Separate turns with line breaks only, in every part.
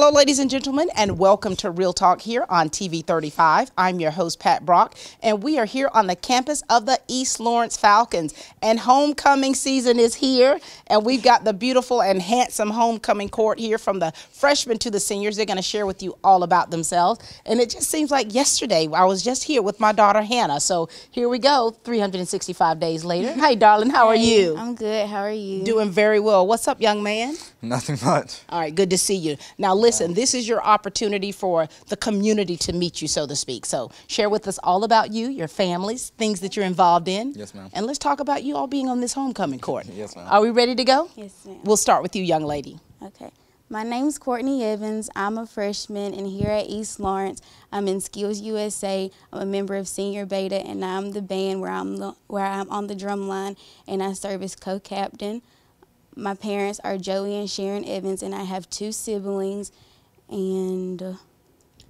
Hello, ladies and gentlemen, and welcome to Real Talk here on TV 35. I'm your host, Pat Brock, and we are here on the campus of the East Lawrence Falcons. And homecoming season is here, and we've got the beautiful and handsome homecoming court here from the freshmen to the seniors. They're going to share with you all about themselves. And it just seems like yesterday I was just here with my daughter, Hannah. So here we go, 365 days later. Hey, darling, how are you?
I'm good. How are you?
Doing very well. What's up, young man?
Nothing much.
All right, good to see you. Now, listen, this is your opportunity for the community to meet you, so to speak. So share with us all about you, your families, things that you're involved in.
Yes, ma'am.
And let's talk about you all being on this homecoming court.
Yes, ma'am.
Are we ready to go?
Yes, ma'am.
We'll start with you, young lady.
Okay. My name's Courtney Evans. I'm a freshman, and here at East Lawrence, I'm in Skills USA. I'm a member of Senior Beta, and I'm the band where I'm on the drum line, and I serve as co-captain. My parents are Joey and Sharon Evans, and I have 2 siblings, and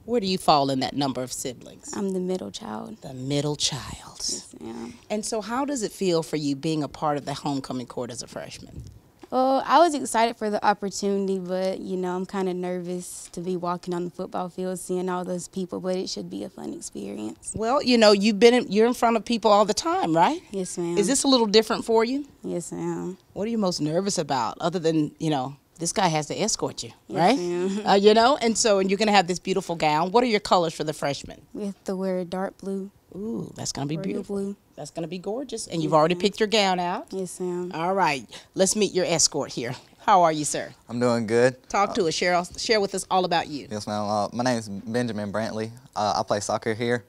Where do you fall in that number of siblings?
I'm the middle child.
The middle child.
Yes, ma'am.
And so how does it feel for you being a part of the homecoming court as a freshman?
Well, I was excited for the opportunity, but, you know, I'm kind of nervous to be walking on the football field, seeing all those people, but it should be a fun experience.
Well, you know, you're in front of people all the time, right?
Yes, ma'am.
Is this a little different for you?
Yes, ma'am.
What are you most nervous about other than, you know, this guy has to escort you,
Yes,
right?
ma'am.
You know, and you're going to have this beautiful gown. What are your colors for the freshmen?
We have to wear dark blue.
Ooh, that's going to be
Royal
beautiful.
blue.
That's going to be gorgeous. And you've already picked your gown out.
Yes, ma'am.
All right. Let's meet your escort here. How are you, sir?
I'm doing good.
Talk to us. Share with us all about you.
Yes, ma'am. My name is Benjamin Brantley. I play soccer here,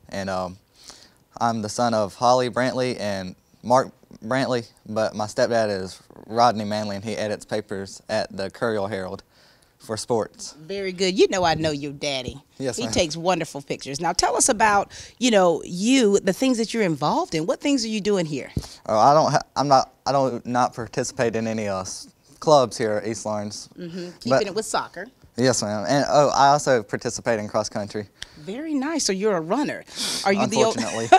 and I'm the son of Holly Brantley and Mark Brantley, but my stepdad is Rodney Manley, and he edits papers at the Courier Herald for sports.
Very good. You know your daddy.
Yes,
He
ma'am.
takes wonderful pictures. Now tell us about, the things that you're involved in. What things are you doing here?
Oh, I don't not participate in any clubs here at East Lawrence.
Keeping it with soccer.
Yes, ma'am. And I also participate in cross country.
Very nice. So you're a runner. Are you
Unfortunately.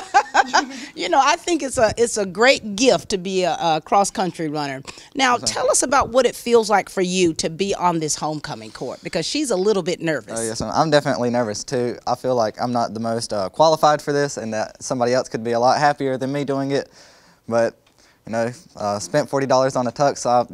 I think it's a great gift to be a cross-country runner. Now, tell us about what it feels like for you to be on this homecoming court, because she's a little bit nervous.
Oh, yes, ma'am. I'm definitely nervous, too. I feel like I'm not the most qualified for this, and that somebody else could be a lot happier than me doing it. But, spent $40 on a tux, so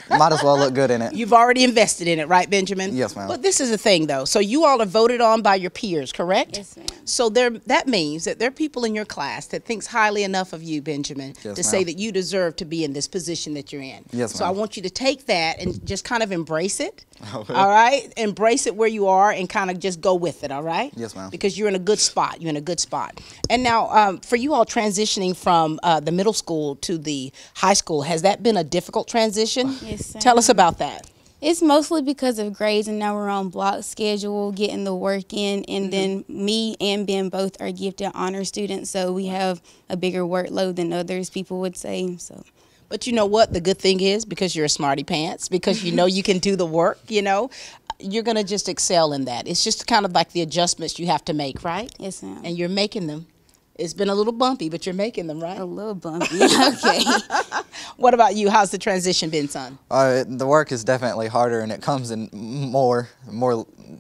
I might as well look good in it.
You've already invested in it, right, Benjamin?
Yes, ma'am.
But this is the thing, though. So you all are voted on by your peers, correct?
Yes, ma'am.
So that means that there are people in your class that thinks highly enough of you, Benjamin,
Yes,
to say
ma'am.
that you deserve to be in this position that you're in.
Yes,
So I
ma'am.
want you to take that and just kind of embrace it.
Okay.
All right? Embrace it where you are and kind of just go with it, all right?
Yes, ma'am.
Because you're in a good spot. You're in a good spot. And now, for you all transitioning from the middle school to the high school, has that been a difficult transition?
Yes, ma'am.
Tell us about that.
It's mostly because of grades, and now we're on block schedule, getting the work in, and then me and Ben both are gifted honor students, so we have a bigger workload than others, people would say. So.
But you know what? The good thing is, because you're a smarty pants, because you know you can do the work, you're going to just excel in that. It's just kind of like the adjustments you have to make, right?
Yes, ma'am.
And you're making them. It's been a little bumpy, but you're making them, right?
A little bumpy. Okay.
What about you? How's the transition been, son?
The work is definitely harder, and it comes in more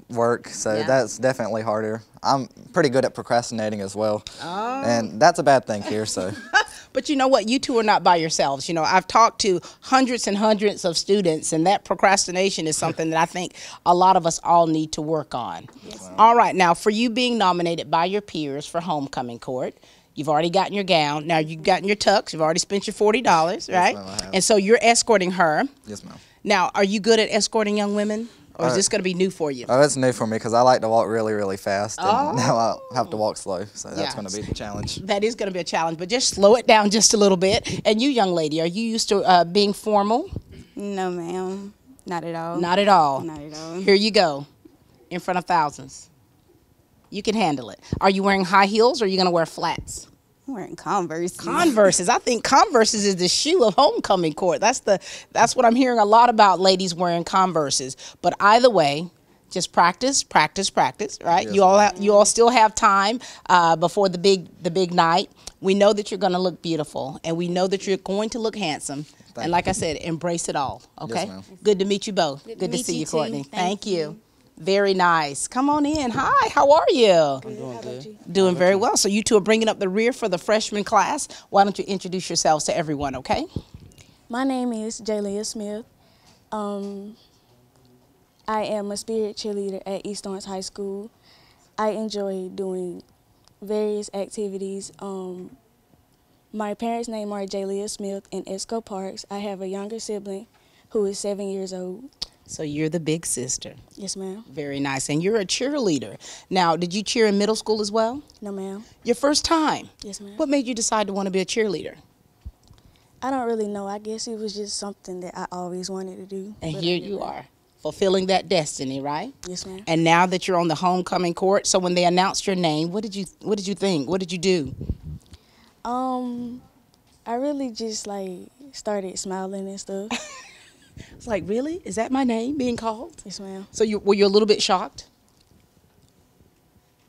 work, so
Yeah.
that's definitely harder. I'm pretty good at procrastinating as well,
Oh.
and that's a bad thing here, so.
But you know what? You two are not by yourselves. I've talked to hundreds and hundreds of students, and that procrastination is something that I think a lot of us all need to work on. Yes. All right. Now, for you being nominated by your peers for homecoming court, you've already gotten your gown. Now, you've gotten your tux. You've already spent your $40, right?
ma'am, I have.
And so you're escorting her.
Yes, ma'am.
Now, are you good at escorting young women? Or is this going to be new for you?
Oh, it's new for me because I like to walk really, really fast, and
Oh.
now I have to walk slow, so that's
Yeah.
going to be the challenge.
That is going to be a challenge, but just slow it down just a little bit. And you, young lady, are you used to being formal?
No, ma'am. Not at all.
Not at all.
Not at all.
Here you go, in front of thousands. You can handle it. Are you wearing high heels or are you going to wear flats?
I'm wearing Converse.
Converses. I think Converses is the shoe of homecoming court. That's what I'm hearing a lot about, ladies wearing Converses. But either way, just practice, practice, practice, right?
Yes,
you all still have time before the big night. We know that you're going to look beautiful, and we know that you're going to look handsome. And like I said, embrace it all, okay?
ma'am.
Good to meet you both. Good to
meet
see
you
you,
too.
Courtney. Thank you. Very nice. Come on in. Hi, how are you?
I'm doing good.
Doing very well. So you two are bringing up the rear for the freshman class. Why don't you introduce yourselves to everyone, okay?
My name is Jalea Smith. I am a spirit cheerleader at East Lawrence High School. I enjoy doing various activities. My parents' name are Jalea Smith and Esco Parks. I have a younger sibling who is 7 years old.
So you're the big sister.
Yes, ma'am.
Very nice. And you're a cheerleader. Now, did you cheer in middle school as well?
No, ma'am.
Your first time?
Yes, ma'am.
What made you decide to want to be a cheerleader?
I don't really know. I guess it was just something that I always wanted to do.
And
but
here
I never-
you are, fulfilling that destiny, right?
Yes, ma'am.
And now that you're on the homecoming court, so when they announced your name, what did you think? What did you do?
I really just started smiling and stuff.
It's like, really? Is that my name being called?
Yes, ma'am.
So were you a little bit shocked?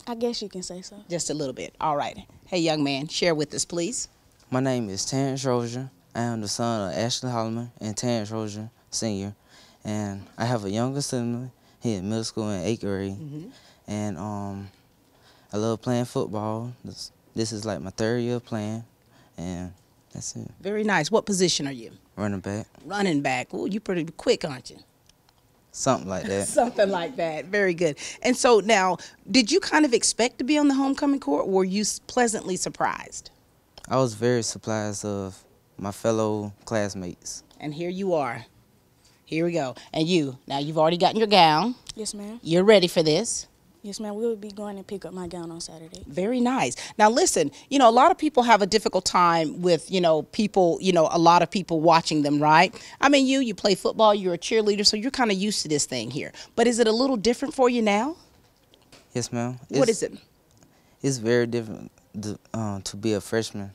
I guess you can say so.
Just a little bit. All right. Hey, young man, share with us, please.
My name is Terrence Rozier. I am the son of Ashley Holloman and Terrence Rozier, Sr. And I have a younger sibling. He in middle school in 8th grade. And I love playing football. This is like my 3rd year playing, and that's it.
Very nice. What position are you?
Running back,
Running back. Oh, you pretty quick, aren't you?
something like that.
Something like that. Very good. And so now, did you kind of expect to be on the homecoming court, or were you pleasantly surprised?
I was very surprised of my fellow classmates.
And here you are. Here we go. And now you've already gotten your gown.
Yes, ma'am.
You're ready for this.
Yes, ma'am. We will be going to pick up my gown on Saturday.
Very nice. Now, listen, a lot of people have a difficult time with, people, a lot of people watching them, right? I mean, you play football, you're a cheerleader, so you're kind of used to this thing here. But is it a little different for you now?
Yes, ma'am.
What is it?
It's very different to be a freshman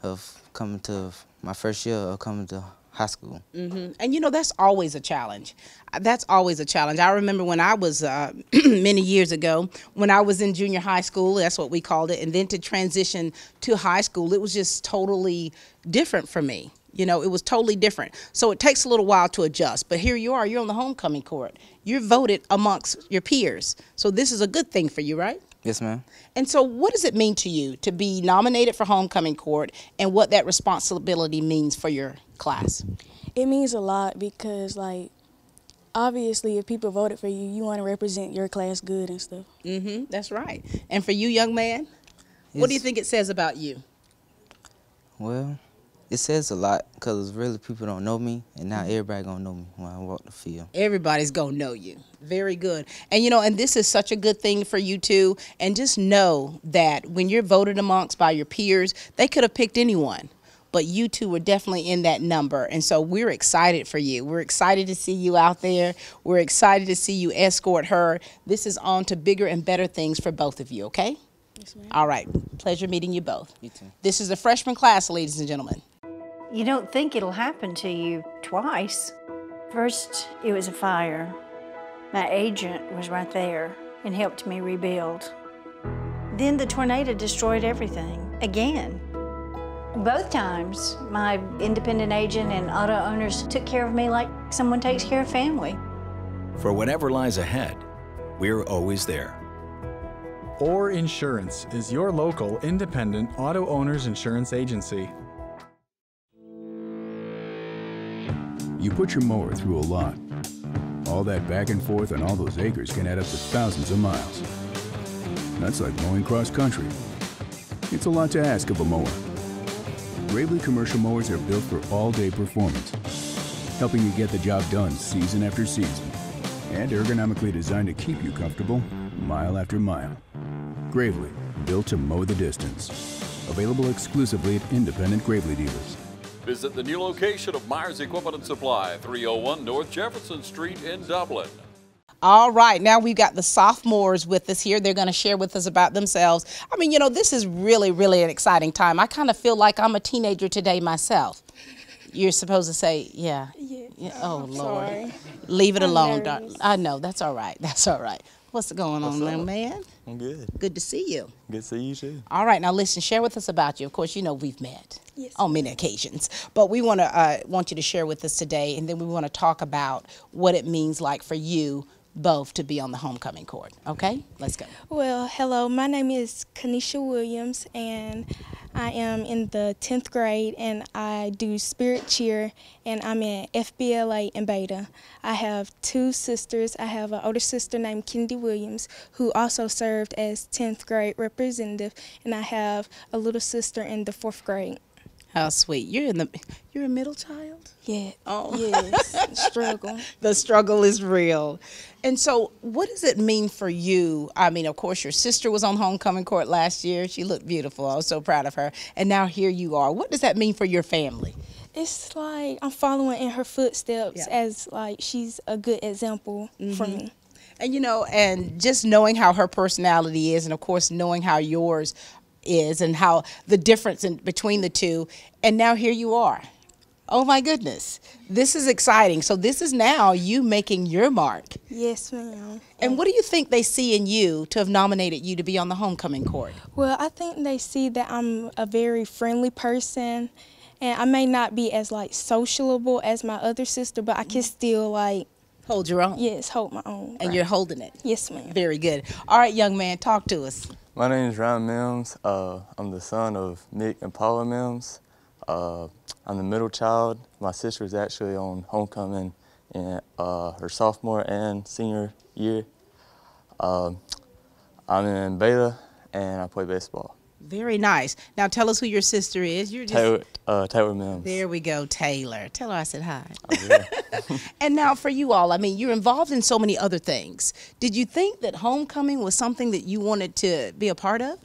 of coming to my first year of coming to high school.
And that's always a challenge. That's always a challenge. I remember when I was many years ago, when I was in junior high school, that's what we called it, and then to transition to high school, it was just totally different for me. It was totally different. So it takes a little while to adjust. But here you are, you're on the homecoming court. You're voted amongst your peers. So this is a good thing for you, right?
Yes, ma'am.
And so what does it mean to you to be nominated for homecoming court, and what that responsibility means for your class?
It means a lot because, obviously, if people voted for you, you want to represent your class good and stuff.
That's right. And for you, young man, what do you think it says about you?
Well, it says a lot because really people don't know me, and now everybody gonna know me when I walk the field.
Everybody's gonna know you. Very good. And and this is such a good thing for you too. And just know that when you're voted amongst by your peers, they could have picked anyone, but you two were definitely in that number. And so we're excited for you. We're excited to see you out there. We're excited to see you escort her. This is on to bigger and better things for both of you, okay?
Yes, ma'am.
All right. Pleasure meeting you both.
You too.
This is the freshman class, ladies and gentlemen.
You don't think it'll happen to you twice. First, it was a fire. My agent was right there and helped me rebuild. Then the tornado destroyed everything again. Both times, my independent agent and auto owners took care of me like someone takes care of family.
For whatever lies ahead, we're always there.
Or Insurance is your local independent auto owners insurance agency.
You put your mower through a lot. All that back and forth on all those acres can add up to thousands of miles. That's like mowing cross country. It's a lot to ask of a mower. Gravely commercial mowers are built for all-day performance, helping you get the job done season after season, and ergonomically designed to keep you comfortable mile after mile. Gravely, built to mow the distance. Available exclusively at independent Gravely dealers.
Visit the new location of Myers Equipment and Supply, 301 North Jefferson Street in Dublin.
All right, now we've got the sophomores with us here. They're going to share with us about themselves. I mean, this is really, really an exciting time. I kind of feel like I'm a teenager today myself. You're supposed to say, yeah. Oh, Lord.
Sorry.
Leave it
I'm
alone,
nervous.
darling. I know, that's all right. That's all right. What's going on, little man?
I'm good.
Good to see you.
Good to see you too.
All right, now listen, share with us about you. Of course, we've met
Yes.
on many occasions, but we want you to share with us today, and then we want to talk about what it means like for you both to be on the homecoming court. Okay, let's go.
Well, hello, my name is Kanisha Williams, and I am in the 10th grade, and I do spirit cheer, and I'm in FBLA in Beta. I have 2 sisters. I have an older sister named Kennedy Williams, who also served as 10th grade representative, and I have a little sister in the 4th grade.
How sweet. You're a middle child?
Yeah.
Oh.
Yes. Struggle.
The struggle is real. And so what does it mean for you? I mean, of course, your sister was on homecoming court last year. She looked beautiful. I was so proud of her. And now here you are. What does that mean for your family?
It's like I'm following in her footsteps, as like she's a good example for me.
And, you know, and just knowing how her personality is, and of course, knowing how yours is and how the difference between the two, and now here you are. Oh my goodness, this is exciting. So this is now you making your mark.
Yes, ma'am.
And what do you think they see in you to have nominated you to be on the homecoming court?
Well, I think they see that I'm a very friendly person, and I may not be as like sociable as my other sister, but I can still like
hold your own.
Yes, hold my own.
And you're holding it.
Yes, ma'am.
Very good. All right, young man, talk to us.
My name is Ryan Mims. I'm the son of Mick and Paula Mims. I'm the middle child. My sister is actually on homecoming in her sophomore and senior year. I'm in Beta, and I play baseball.
Very nice. Now tell us who your sister is. You're just
Taylor Mims.
There we go, Taylor. Tell her I said hi. And now for you all, I mean, you're involved in so many other things. Did you think that homecoming was something that you wanted to be a part of?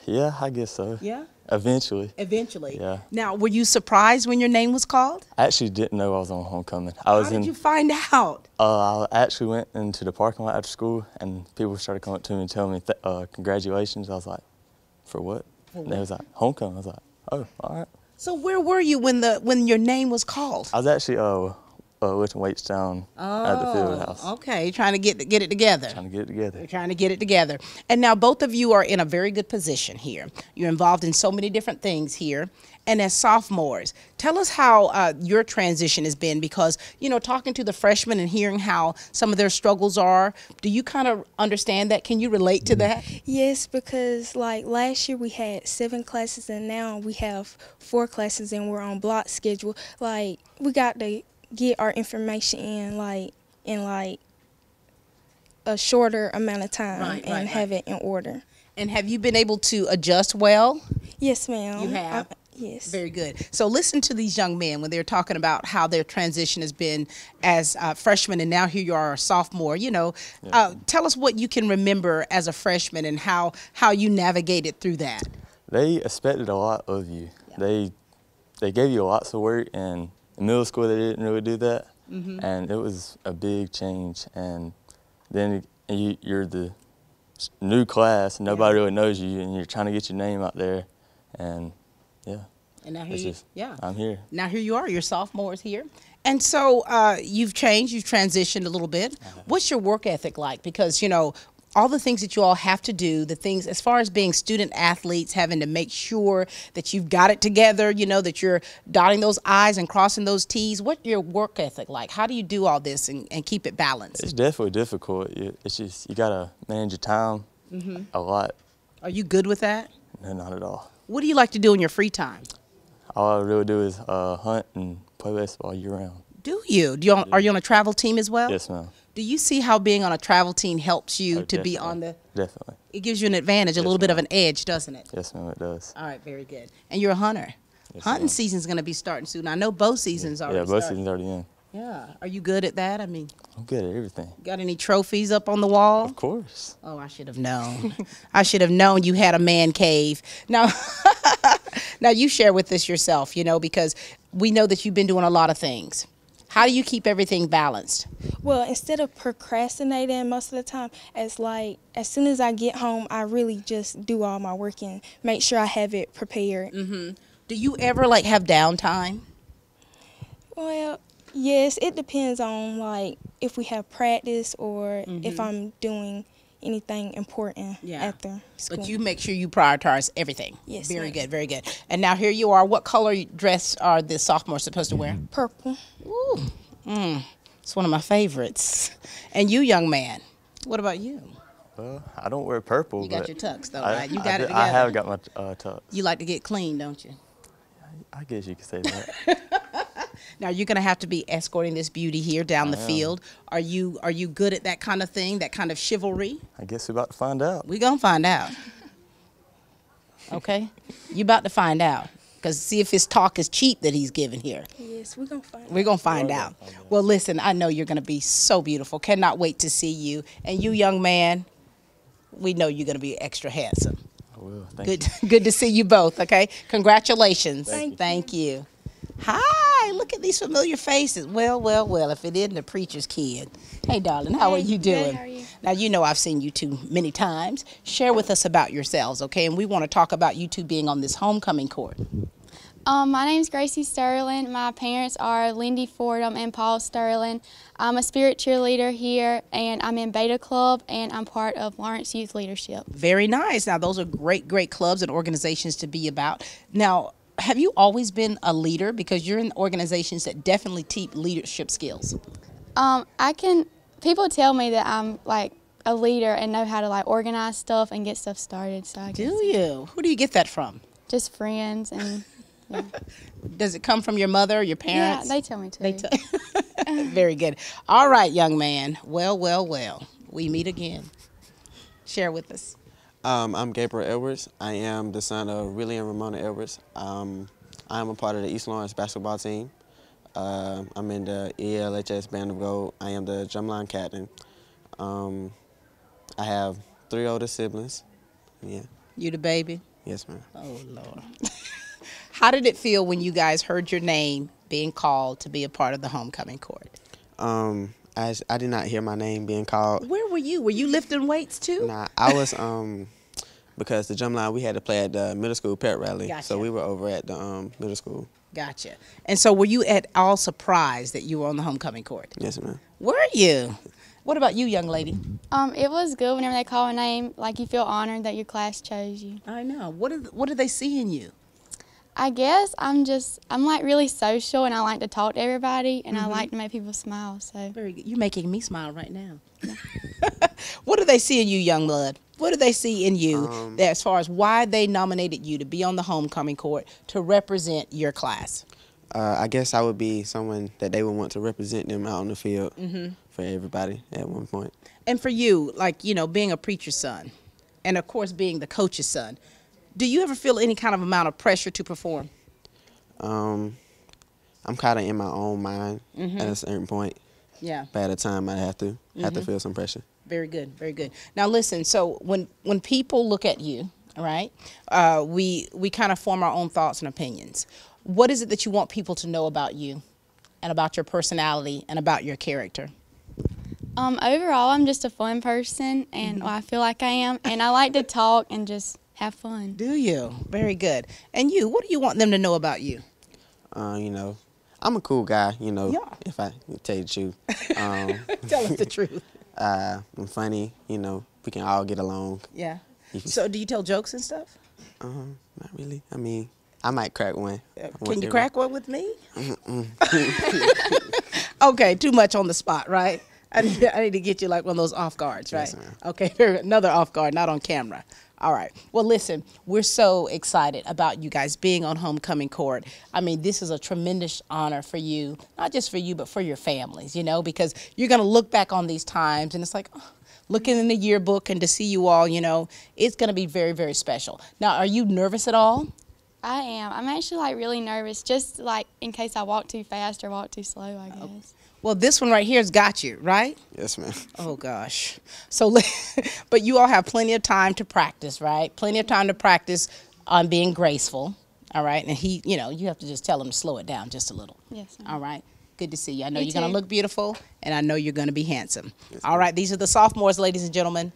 Yeah, I guess so.
Yeah?
Eventually.
Eventually.
Yeah.
Now, were you surprised when your name was called?
I actually didn't know I was on homecoming. How
did you find out?
I actually went into the parking lot after school, and people started coming up to me and telling me congratulations. I was like, for what? And they was like, homecoming. I was like, oh, all right.
So where were you when your name was called?
I was actually lifting weights down at the field house.
Okay, trying to get it together.
Trying to get it together.
You're trying to get it together. And now both of you are in a very good position here. You're involved in so many different things here. And as sophomores, tell us how your transition has been, because, you know, talking to the freshmen and hearing how some of their struggles are, do you kind of understand that? Can you relate to that?
Yes, because like last year we had 7 classes, and now we have 4 classes, and we're on block schedule. Like, we got to get our information in a shorter amount of time and have it in order.
And have you been able to adjust well?
Yes, ma'am.
You have?
Yes.
Very good. So listen to these young men when they're talking about how their transition has been as freshmen, and now here you are a sophomore. You know, tell us what you can remember as a freshman and how you navigated through that.
They expected a lot of you. Yeah. They gave you lots of work, and in middle school they didn't really do that. And it was a big change. And then you're the new class, and nobody really knows you, and you're trying to get your name out there. And yeah.
And now here
I'm here.
Now here you are, your sophomores here. And so you've changed, you've transitioned a little bit. What's your work ethic like? Because, you know, all the things that you all have to do, the things as far as being student athletes, having to make sure that you've got it together, you know, that you're dotting those I's and crossing those T's. What's your work ethic like? How do you do all this and keep it balanced?
It's definitely difficult. It's just, you got to manage your time a lot.
Are you good with that?
No, not at all.
What do you like to do in your free time?
All I really do is hunt and play baseball year-round.
Do you? Are you on a travel team as well?
Yes, ma'am.
Do you see how being on a travel team helps you to be on the...
Definitely.
It gives you an advantage, a little bit of an edge, doesn't it?
Yes, ma'am, it does.
All right, very good. And you're a hunter.
Yes,
Hunting season's going to be starting soon. I know both seasons are.
Yeah, both seasons already in.
Yeah. Are you good at that? I mean...
I'm good at everything.
Got any trophies up on the wall?
Of course.
Oh, I should have known. I should have known you had a man cave. Now, now you share with us yourself, you know, because we know that you've been doing a lot of things. How do you keep everything balanced?
Well, instead of procrastinating most of the time, as soon as I get home, I really just do all my work and make sure I have it prepared.
Do you ever like have downtime?
Well, yes, it depends on like if we have practice or if I'm doing anything important after school.
But you make sure you prioritize everything.
Yes.
Very good, very good. And now here you are. What color dress are the sophomores supposed to wear?
Purple.
Ooh, it's one of my favorites. And you, young man, what about you?
Well, I don't wear purple.
You got
but
your tux though, right? You got it together.
I have got my tux.
You like to get clean, don't you?
I guess you could say that.
Now you're gonna have to be escorting this beauty here down the field. Are you good at that kind of thing, that kind of chivalry?
I guess we're about to find out.
We're gonna find out. Okay? You about to find out. Because see if his talk is cheap that he's giving here.
Yes, we're going to find out.
We're going to find out. Well, listen, I know you're going to be so beautiful. Cannot wait to see you. And you, young man, we know you're going to be extra handsome.
I will. Thank you.
Good to see you both, okay? Congratulations.
Thank
you. Hi, look at these familiar faces. Well, if it isn't a preacher's kid. Hey, darling, how are you doing?
Good, how are you?
Now, you know I've seen you two many times. Share with us about yourselves, okay? And we want to talk about you two being on this homecoming court.
My name's Gracie Sterling. My parents are Lindy Fordham and Paul Sterling. I'm a spirit cheerleader here, and I'm in Beta Club, and I'm part of Lawrence Youth Leadership.
Very nice. Now, those are great clubs and organizations to be about. Now, have you always been a leader? Because you're in organizations that definitely teach leadership skills.
People tell me that I'm like a leader and know how to like organize stuff and get stuff started. So I guess.
Do you? Who do you get that from?
Just friends and yeah.
Does it come from your mother or your parents?
Yeah, they tell me to.
Very good. All right, young man. Well. We meet again. Share with us.
I'm Gabriel Edwards. I am the son of Willie and Ramona Edwards. I am a part of the East Lawrence basketball team. I'm in the ELHS Band of Gold. I am the drumline captain. I have 3 older siblings. Yeah.
You the baby?
Yes, ma'am.
Oh, Lord. How did it feel when you guys heard your name being called to be a part of the homecoming court?
I did not hear my name being called.
Where were you? Were you lifting weights too?
Nah, I was, because the drumline, we had to play at the middle school pep rally.
Gotcha.
So we were over at the middle school.
Gotcha. And so were you at all surprised that you were on the homecoming court?
Yes, ma'am.
Were you? What about you, young lady?
It was good whenever they call my name. Like you feel honored that your class chose you.
I know. What do they see in you?
I guess I'm like really social and I like to talk to everybody and I like to make people smile. So
very good. You're making me smile right now. What do they see in you, young blood? What do they see in you as far as why they nominated you to be on the homecoming court to represent your class?
I guess I would be someone that they would want to represent them out on the field for everybody at one point.
And for you, like, you know, being a preacher's son and, of course, being the coach's son, do you ever feel any kind of amount of pressure to perform?
I'm kind of in my own mind at a certain point.
Yeah.
But at a time, I have to feel some pressure.
Very good, very good. Now listen, so when people look at you, all right, we kind of form our own thoughts and opinions. What is it that you want people to know about you and about your personality and about your character?
Overall, I'm just a fun person, and I feel like I am, and I like to talk and just have fun.
Do you? Very good. And you, what do you want them to know about you?
You know, I'm a cool guy, you know, if I tell you the truth.
Tell us the truth.
I'm funny, you know, we can all get along.
Yeah. So do you tell jokes and stuff?
Not really. I mean, I might crack one.
Can you crack one with me? Okay, too much on the spot, right? I need to get you like one of those off guards, right?
Yes,
okay, another off guard, not on camera. All right. Well, listen, we're so excited about you guys being on homecoming court. I mean, this is a tremendous honor for you, not just for you, but for your families, you know, because you're going to look back on these times and it's like, oh, looking in the yearbook and to see you all, you know, it's going to be very, very special. Now, are you nervous at all?
I am. I'm actually like really nervous, just like in case I walk too fast or walk too slow, I guess.
Well, this one right here has got you, right?
Yes, ma'am.
Oh, gosh. So, but you all have plenty of time to practice, right? Plenty of time to practice on being graceful, all right? And he, you know, you have to just tell him to slow it down just a little.
Yes, ma'am.
All right? Good to see you. I know
You
you're going to
too.
look beautiful, and I know you're going to be handsome. Yes, all right, these are the sophomores, ladies and gentlemen.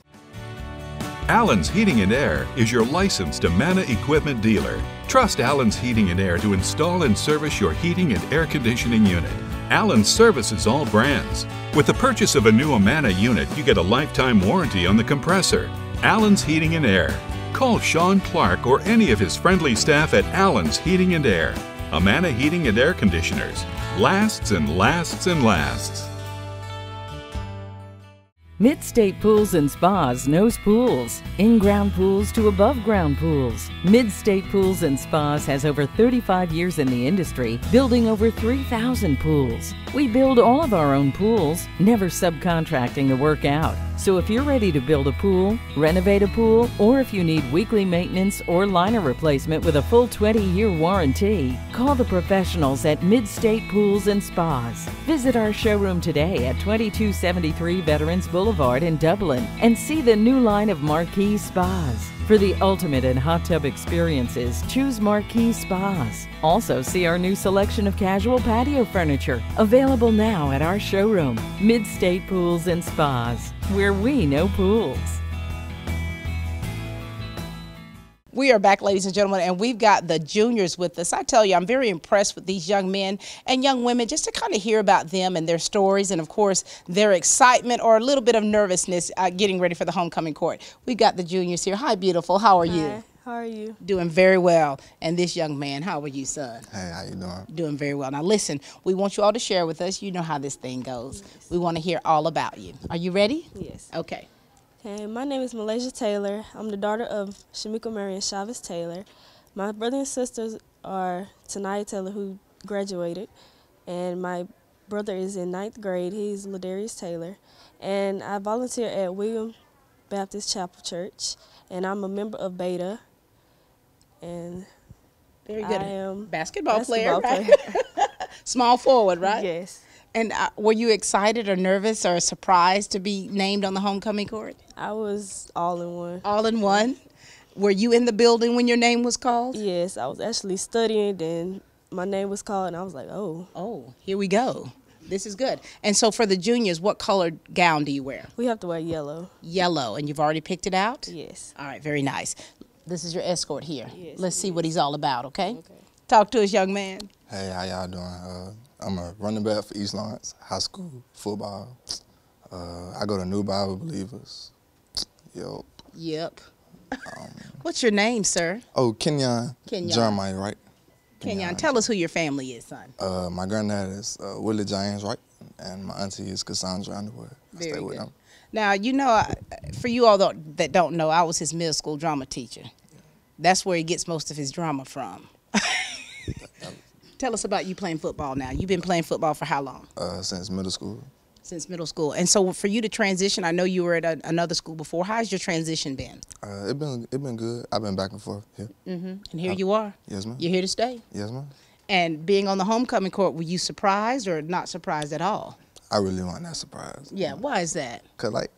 Allen's Heating and Air is your licensed Amana equipment dealer. Trust Allen's Heating and Air to install and service your heating and air conditioning unit. Allen services all brands. With the purchase of a new Amana unit, you get a lifetime warranty on the compressor. Allen's Heating and Air. Call Sean Clark or any of his friendly staff at Allen's Heating and Air. Amana Heating and Air Conditioners. Lasts and lasts and lasts.
Mid-State Pools and Spas knows pools, in-ground pools to above-ground pools. Mid-State Pools and Spas has over 35 years in the industry, building over 3,000 pools. We build all of our own pools, never subcontracting the work out. So if you're ready to build a pool, renovate a pool, or if you need weekly maintenance or liner replacement with a full 20-year warranty, call the professionals at Mid-State Pools and Spas. Visit our showroom today at 2273 Veterans Boulevard in Dublin and see the new line of Marquee Spas. For the ultimate in hot tub experiences, choose Marquee Spas. Also, see our new selection of casual patio furniture, available now at our showroom, Mid-State Pools and Spas, where we know pools.
We are back, ladies and gentlemen, and we've got the juniors with us. I tell you, I'm very impressed with these young men and young women, just to kind of hear about them and their stories and, of course, their excitement or a little bit of nervousness getting ready for the homecoming court. We've got the juniors here. Hi, beautiful. How are you?
Hi. How are you?
Doing very well. And this young man, how are you, son?
Hey, how you doing?
Doing very well. Now, listen, we want you all to share with us. You know how this thing goes. Yes. We want to hear all about you. Are you ready?
Yes.
Okay.
Okay, my name is Malaysia Taylor. I'm the daughter of Shamika Murray and Chavez Taylor. My brother and sisters are Tanaya Taylor, who graduated, and my brother is in 9th grade. He's Ladarius Taylor. And I volunteer at William Baptist Chapel Church, and I'm a member of Beta. And
very good.
I am
basketball player, right? Small forward, right?
Yes.
And were you excited or nervous or surprised to be named on the homecoming court?
I was all in one.
All in one? Were you in the building when your name was called?
Yes, I was actually studying, then my name was called, and I was like, oh.
Oh, here we go. This is good. And so for the juniors, what colored gown do you wear?
We have to wear yellow.
Yellow, and you've already picked it out?
Yes.
All right, very nice. This is your escort here.
Yes,
let's see what he's all about, okay? Okay. Talk to us, young man.
Hey, how y'all doing? I'm a running back for East Lawrence High School football. I go to New Bible Believers.
Yep. What's your name, sir?
Oh, Kenyon. Jeremiah, right?
Kenyon, tell us who your family is, son.
My granddad is Willie James, right? And my auntie is Cassandra Underwood. I stay with them.
Now, you know, for you all that don't know, I was his middle school drama teacher. That's where he gets most of his drama from. Tell us about you playing football now. You've been playing football for how long?
Since middle school.
Since middle school. And so for you to transition, I know you were at another school before. How's your transition been?
It been good. I've been back and forth here.
And here you are.
Yes, ma'am.
You're here to stay.
Yes, ma'am.
And being on the homecoming court, were you surprised or not surprised at all?
I really wasn't that surprised.
Yeah, why is that?
Because, like,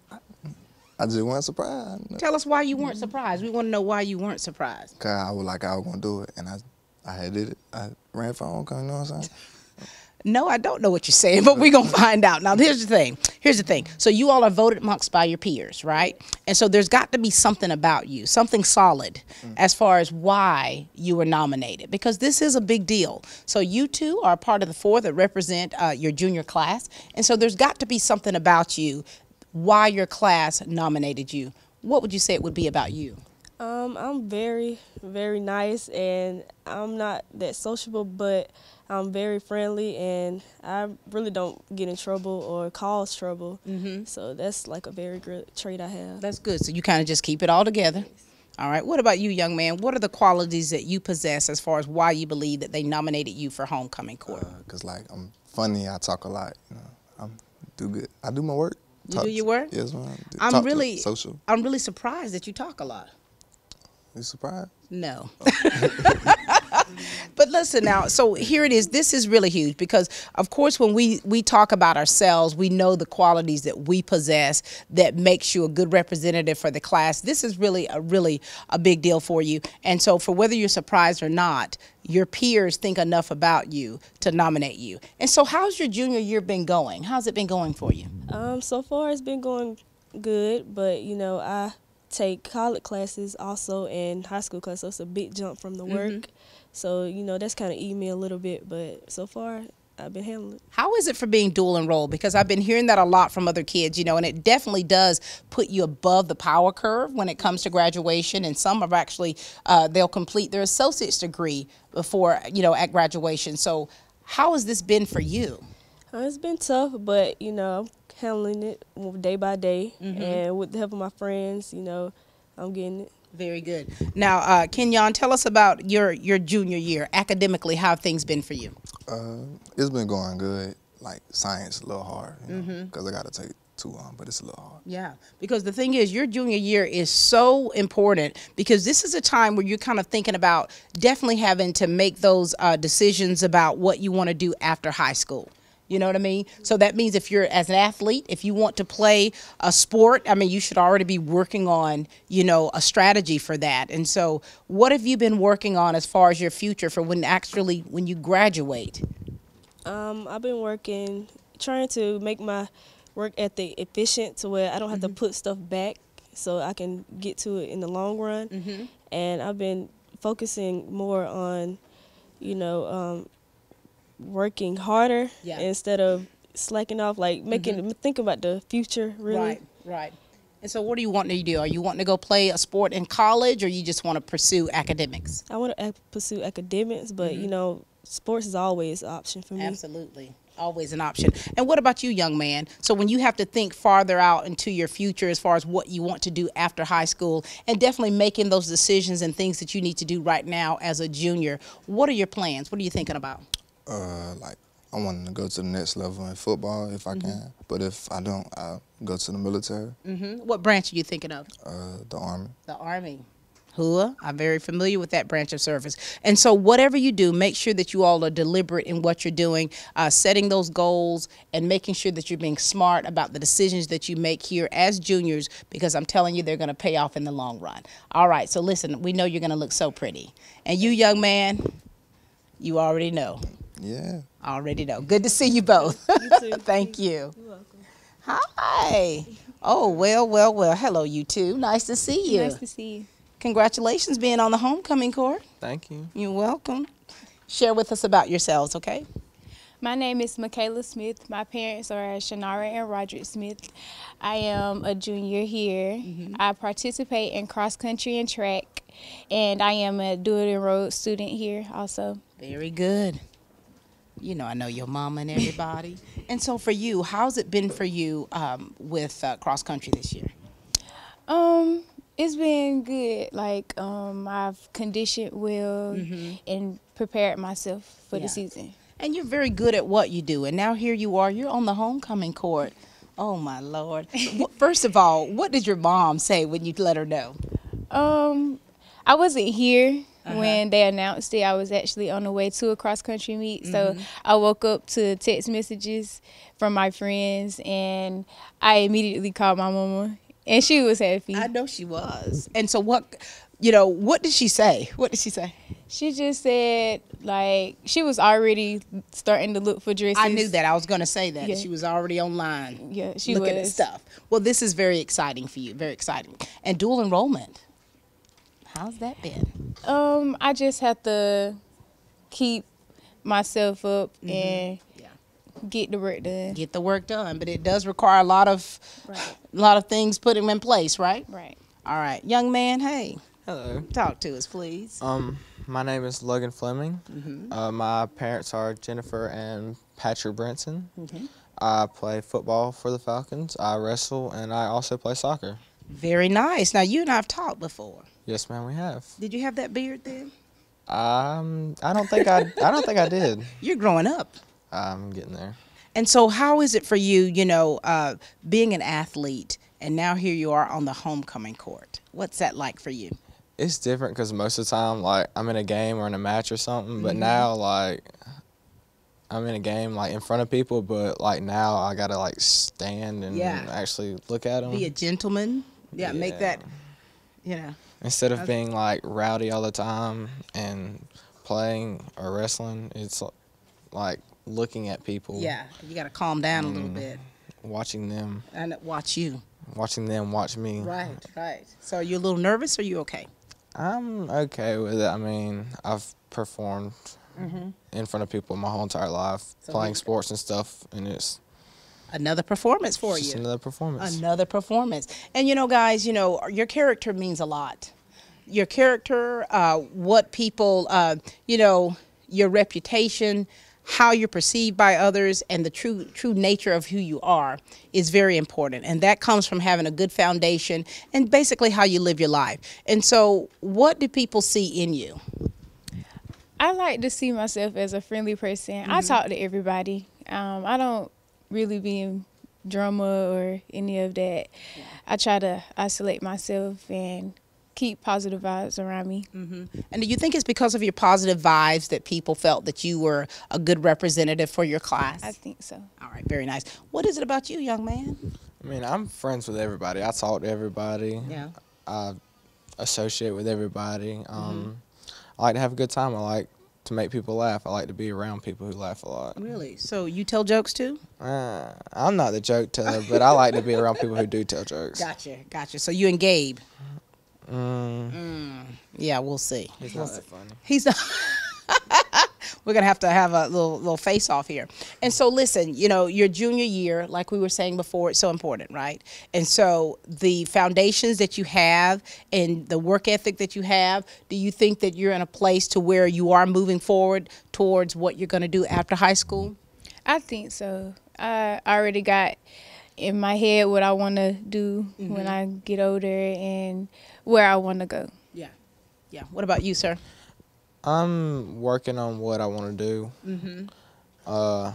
I just wasn't surprised.
Tell us why you weren't surprised. We want to know why you weren't surprised.
Because I was going to do it, and I had did it. I ran for homecoming, you know what I'm saying?
No, I don't know what you're saying, but we're going to find out. Now, here's the thing. So you all are voted amongst by your peers, right? And so there's got to be something about you, something solid as far as why you were nominated, because this is a big deal. So you two are part of the four that represent your junior class. And so there's got to be something about you, why your class nominated you. What would you say it would be about you?
I'm very, very nice, and I'm not that sociable, but I'm very friendly, and I really don't get in trouble or cause trouble. So that's like a very good trait I have.
That's good. So you kind of just keep it all together. Yes. All right. What about you, young man? What are the qualities that you possess as far as why you believe that they nominated you for homecoming court?
Because, like, I'm funny. I talk a lot. You know, do good. I do my work.
You do your work?
Yes, ma'am.
I'm really
social.
I'm really surprised that you talk a lot.
You surprised?
No. But listen now, so here it is. This is really huge because, of course, when we talk about ourselves, we know the qualities that we possess that makes you a good representative for the class. This is really a big deal for you. And so for whether you're surprised or not, your peers think enough about you to nominate you. And so how's your junior year been going? How's it been going for you?
So far it's been going good, but, you know, I take college classes also and high school classes, so it's a big jump from the work. So, you know, that's kind of eating me a little bit, but so far I've been handling it.
How is it for being dual enrolled? Because I've been hearing that a lot from other kids, you know, and it definitely does put you above the power curve when it comes to graduation. And some are actually, they'll complete their associate's degree before, you know, at graduation. So how has this been for you?
It's been tough, but, you know, I'm handling it day by day. And with the help of my friends, you know, I'm getting it.
Very good. Now, Kenyon, tell us about your junior year. Academically, how have things been for you?
It's been going good. Like, science a little hard, you know, because I got to take 2 on, but it's a little hard.
Yeah, because the thing is, your junior year is so important because this is a time where you're kind of thinking about definitely having to make those decisions about what you want to do after high school. You know what I mean? So that means if you're, as an athlete, if you want to play a sport, I mean, you should already be working on, you know, a strategy for that. And so what have you been working on as far as your future for when you graduate?
I've been trying to make my work ethic efficient to where I don't have to put stuff back so I can get to it in the long run. And I've been focusing more on, you know, working harder instead of slacking off, like think about the future, really.
Right. And so what do you want to do? Are you wanting to go play a sport in college, or you just want to pursue academics?
I want to pursue academics, but, you know, sports is always an option for me.
Absolutely. Always an option. And what about you, young man? So when you have to think farther out into your future as far as what you want to do after high school and definitely making those decisions and things that you need to do right now as a junior, what are your plans? What are you thinking about?
Like, I want to go to the next level in football if I can, but if I don't, I'll go to the military.
What branch are you thinking of?
The Army.
The Army. I'm very familiar with that branch of service. And so whatever you do, make sure that you all are deliberate in what you're doing, setting those goals and making sure that you're being smart about the decisions that you make here as juniors, because I'm telling you, they're going to pay off in the long run. All right, so listen, we know you're going to look so pretty. And you, young man, you already know.
Yeah.
Already know. Good to see you both.
You too.
Thank you.
You're welcome.
Hi. Oh, well. Hello, you two. Nice to see you.
Nice to see you.
Congratulations being on the homecoming court.
Thank you.
You're welcome. Share with us about yourselves, okay?
My name is Michaela Smith. My parents are Shannara and Roderick Smith. I am a junior here. I participate in cross country and track, and I am a dual-enrolled student here also.
Very good. You know, I know your mama and everybody. And so for you, how's it been for you with cross country this year?
It's been good. Like, I've conditioned well and prepared myself for the season.
And you're very good at what you do. And now here you are. You're on the homecoming court. Oh, my Lord. First of all, what did your mom say when you let her know?
I wasn't here when they announced it. I was actually on the way to a cross-country meet. So I woke up to text messages from my friends, and I immediately called my mama. And she was happy.
I know she was. And so what did she say? What did she say?
She just said, like, she was already starting to look for dresses.
I knew that. I was going to say that. Yeah. She was already online.
Yeah, she
looking at stuff. Well, this is very exciting for you. Very exciting. And dual enrollment. How's that been?
I just have to keep myself up and get the work done.
Get the work done, but it does require a lot of things put in place, right?
Right.
All right, young man. Hey.
Hello.
Talk to us, please.
My name is Logan Fleming. My parents are Jennifer and Patrick Brinson. I play football for the Falcons. I wrestle, and I also play soccer.
Very nice. Now you and I have talked before.
Yes, ma'am, we have.
Did you have that beard then?
I don't think I did.
You're growing up.
I'm getting there.
And so how is it for you, being an athlete, and now here you are on the homecoming court? What's that like for you?
It's different because most of the time, like, I'm in a game or in a match or something, but now, like, I'm in a game, like, in front of people, but, like, now I got to, like, stand and actually look at them.
Be a gentleman. Yeah, make that,
Instead of being, like, rowdy all the time and playing or wrestling, it's, like, looking at people.
Yeah, you got to calm down a little bit.
Watching them.
And watch you.
Watching them watch me.
Right. So are you a little nervous, or are you okay?
I'm okay with it. I mean, I've performed in front of people my whole entire life, playing sports and stuff, and it's
another performance for you.
Just another performance.
Another performance. And, guys, your character means a lot. Your character, what people, your reputation, how you're perceived by others and the true nature of who you are is very important. And that comes from having a good foundation and basically how you live your life. And so what do people see in you?
I like to see myself as a friendly person. I talk to everybody. I don't really be in drama or any of that. I try to isolate myself and keep positive vibes around me.
And do you think it's because of your positive vibes that people felt that you were a good representative for your class?
I think so.
All right, very nice. What is it about you, young man?
I mean, I'm friends with everybody. I talk to everybody.
Yeah.
I associate with everybody. I like to have a good time. I like to make people laugh. I like to be around people who laugh a lot.
Really? So you tell jokes too?
I'm not the joke teller, but I like to be around people who do tell jokes.
Gotcha. So you and Gabe? Yeah, we'll see.
He's not that funny.
He's not. We're going to have a little face-off here. And so, listen, you know, your junior year, like we were saying before, it's so important, right? And so the foundations that you have and the work ethic that you have, do you think that you're in a place to where you are moving forward towards what you're going to do after high school?
I think so. I already got in my head what I want to do when I get older and where I want to go.
Yeah. What about you, sir?
I'm working on what I want to do.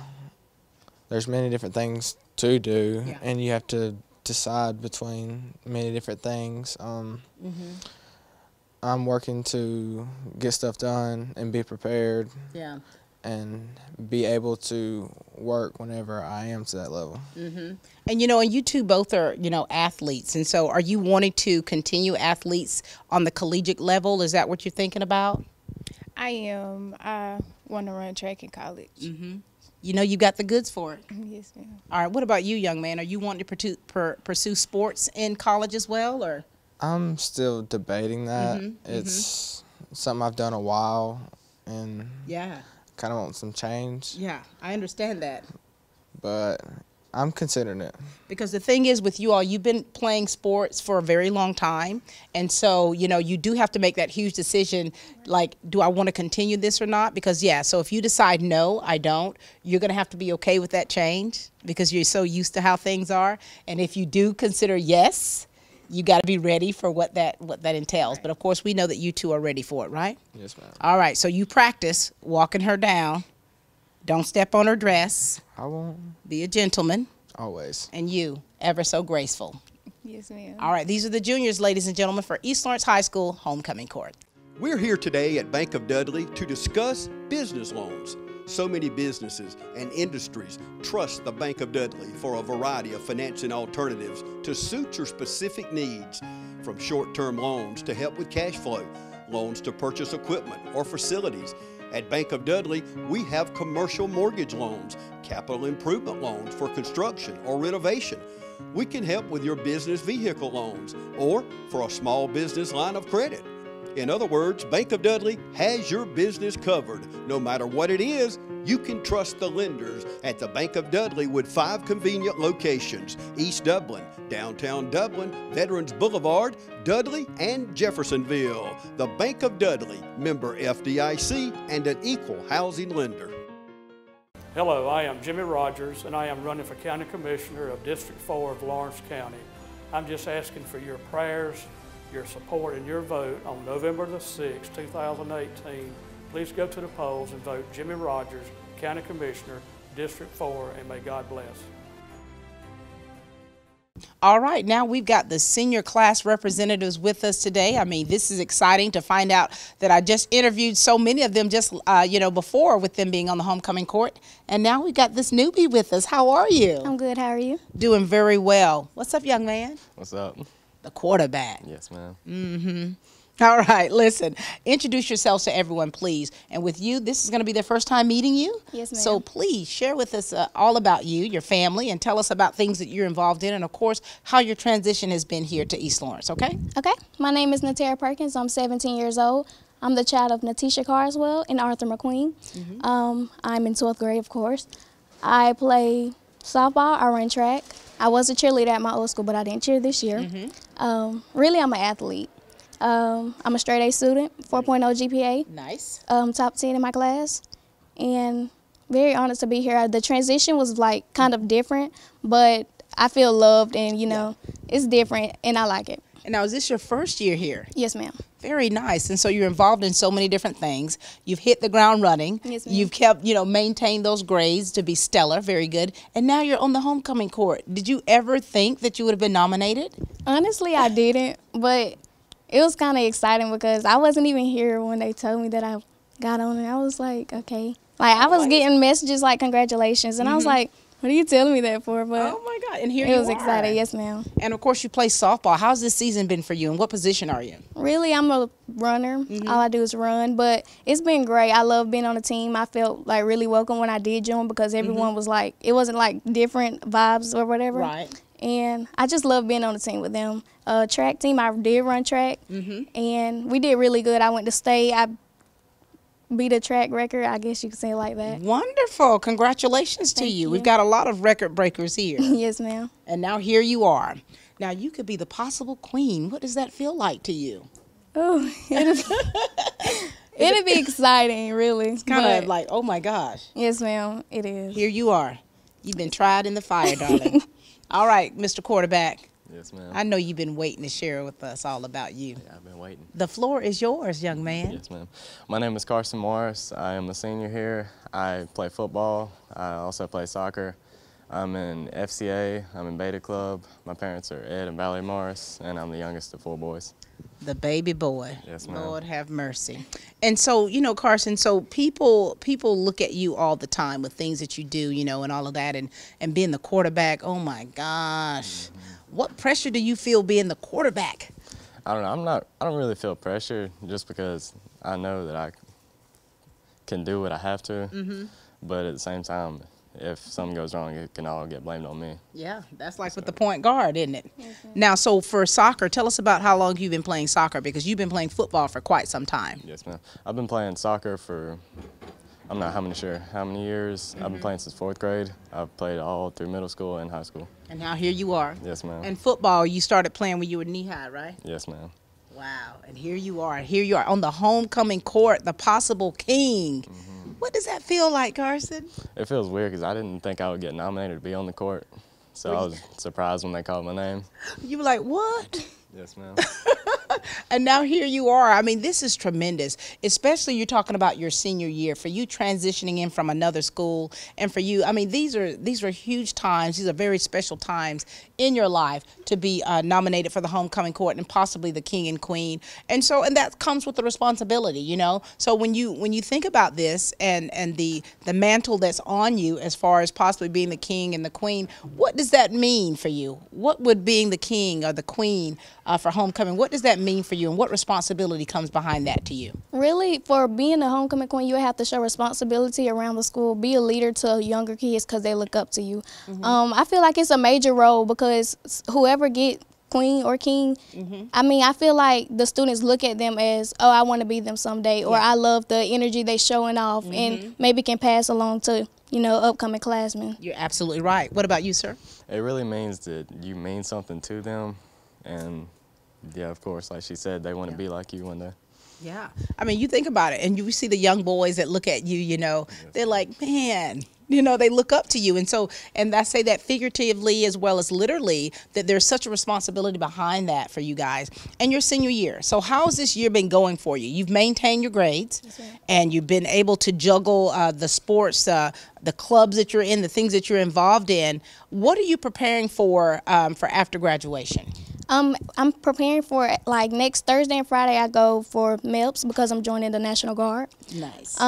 There's many different things to do, and you have to decide between many different things. I'm working to get stuff done and be prepared. And be able to work whenever I am to that level.
And, you know, and you two both are, you know, athletes. And so are you wanting to continue athletes on the collegiate level? Is that what you're thinking about?
I am. I want to run track in college.
You know you got the goods for it.
Yes, ma'am.
All right. What about you, young man? Are you wanting to pursue sports in college as well, or?
I'm still debating that. It's something I've done a while, and kind of want some change.
Yeah, I understand that.
But I'm considering it.
Because the thing is with you all, you've been playing sports for a very long time. And so, you know, you do have to make that huge decision, like, do I want to continue this or not? Because, so if you decide, no, I don't, you're going to have to be okay with that change because you're so used to how things are. And if you do consider yes, you got to be ready for what that entails. But, of course, we know that you two are ready for it, right?
Yes, ma'am.
All right. So you practice walking her down. Don't step on her dress.
I won't.
Be a gentleman.
Always.
And you, ever so graceful.
Yes, ma'am.
All right. These are the juniors, ladies and gentlemen, for East Lawrence High School homecoming court.
We're here today at Bank of Dudley to discuss business loans. So many businesses and industries trust the Bank of Dudley for a variety of financing alternatives to suit your specific needs, from short-term loans to help with cash flow, loans to purchase equipment or facilities. At Bank of Dudley, we have commercial mortgage loans, capital improvement loans for construction or renovation. We can help with your business vehicle loans or for a small business line of credit. In other words, Bank of Dudley has your business covered. No matter what it is, you can trust the lenders at the Bank of Dudley with 5 convenient locations: East Dublin, downtown Dublin, Veterans Boulevard, Dudley, and Jeffersonville. The Bank of Dudley, member FDIC, and an equal housing lender.
Hello, I am Jimmy Rogers, and I am running for County Commissioner of District 4 of Lawrence County. I'm just asking for your prayers, your support, and your vote on November the 6th, 2018. Please go to the polls and vote Jimmy Rogers, County Commissioner, District 4, and may God bless.
All right, now we've got the senior class representatives with us today. I mean, this is exciting to find out that I just interviewed so many of them just, before with them being on the homecoming court. And now we've got this newbie with us. How are you?
I'm good. How are you?
Doing very well. What's up, young man?
What's up?
The quarterback.
Yes, ma'am.
Mm-hmm. All right, listen, introduce yourselves to everyone, please. And with you, this is going to be their first time meeting you.
Yes, ma'am.
So please share with us all about you, your family, and tell us about things that you're involved in, and, of course, how your transition has been here to East Lawrence, okay?
Okay. My name is Natera Perkins. I'm 17 years old. I'm the child of Natisha Carswell and Arthur McQueen. I'm in 12th grade, of course. I play softball. I run track. I was a cheerleader at my old school, but I didn't cheer this year. Really, I'm an athlete. I'm a straight A student, 4.0 GPA.
Nice.
Top 10 in my class. And very honored to be here. The transition was like kind of different, but I feel loved, and you know, it's different, and I like it.
And now, is this your first year here?
Yes, ma'am.
Very nice. And so you're involved in so many different things. You've hit the ground running.
Yes, ma'am.
You've kept, maintained those grades to be stellar. Very good. And now you're on the homecoming court. Did you ever think that you would have been nominated?
Honestly, I didn't, but it was kind of exciting because I wasn't even here when they told me that I got on, and I was like, okay. Like, I was getting messages like, congratulations, and I was like, what are you telling me that for? But
oh my God! And here you are.
It was exciting, yes, ma'am.
And of course, you play softball. How's this season been for you? And what position are you?
Really, I'm a runner. All I do is run, but it's been great. I love being on the team. I felt like really welcome when I did join because everyone was like, it wasn't like different vibes or whatever.
Right.
And I just love being on the team with them. Track team, I did run track, and we did really good. I went to state. I beat a track record, I guess you could say it like that.
Wonderful. Congratulations to you. We've got a lot of record breakers here.
Yes, ma'am.
And now here you are. Now you could be the possible queen. What does that feel like to you?
Oh, it'll be exciting, really.
It's kind of like, oh my gosh.
Yes, ma'am, it is.
Here you are. You've been tried in the fire, darling. All right, Mr. Quarterback.
Yes, ma'am.
I know you've been waiting to share with us all about you.
Yeah, I've been waiting.
The floor is yours, young man.
Yes, ma'am. My name is Carson Morris. I am a senior here. I play football. I also play soccer. I'm in FCA. I'm in Beta Club. My parents are Ed and Valerie Morris, and I'm the youngest of 4 boys.
The baby boy.
Yes, ma'am.
Lord have mercy. And so, Carson, so people look at you all the time with things that you do, and all of that, and being the quarterback. Oh my gosh. What pressure do you feel being the quarterback?
I don't know. I don't really feel pressure just because I know that I can do what I have to. But at the same time, if something goes wrong, it can all get blamed on me.
Yeah, that's like with the point guard, isn't it? Now, so for soccer, tell us about how long you've been playing soccer, because you've been playing football for quite some time.
Yes, ma'am. I've been playing soccer for, I'm not sure how many years. I've been playing since 4th grade. I've played all through middle school and high school.
And now here you are.
Yes, ma'am.
And football, you started playing when you were knee-high, right?
Yes, ma'am.
Wow, and here you are. Here you are on the homecoming court, the possible king. What does that feel like, Carson?
It feels weird because I didn't think I would get nominated to be on the court. So I was surprised when they called my name.
You were like, what?
Yes, ma'am.
And now here you are. I mean, this is tremendous, especially you're talking about your senior year, for you transitioning in from another school, and for you, I mean, these are huge times. These are very special times in your life to be nominated for the homecoming court and possibly the king and queen. And that comes with the responsibility, So when you think about this and the mantle that's on you as far as possibly being the king and the queen, what does that mean for you? What would being the king or the queen for homecoming, what does that mean for you, and what responsibility comes behind that to you?
Really, for being a homecoming queen, you have to show responsibility around the school, be a leader to younger kids because they look up to you. I feel like it's a major role because whoever get queen or king, I mean, I feel like the students look at them as, oh, I want to be them someday, or I love the energy they showing off, and maybe can pass along to, upcoming classmen.
You're absolutely right. What about you, sir?
It really means that you mean something to them, and yeah, of course, like she said, they want to be like you one day.
Yeah. I mean, you think about it, and you see the young boys that look at you, they're like, man, they look up to you. And I say that figuratively as well as literally, that there's such a responsibility behind that for you guys. And your senior year. So how has this year been going for you? You've maintained your grades, and you've been able to juggle the sports, the clubs that you're in, the things that you're involved in. What are you preparing for after graduation?
I'm preparing for, like, next Thursday and Friday I go for MEPS because I'm joining the National Guard.
Nice.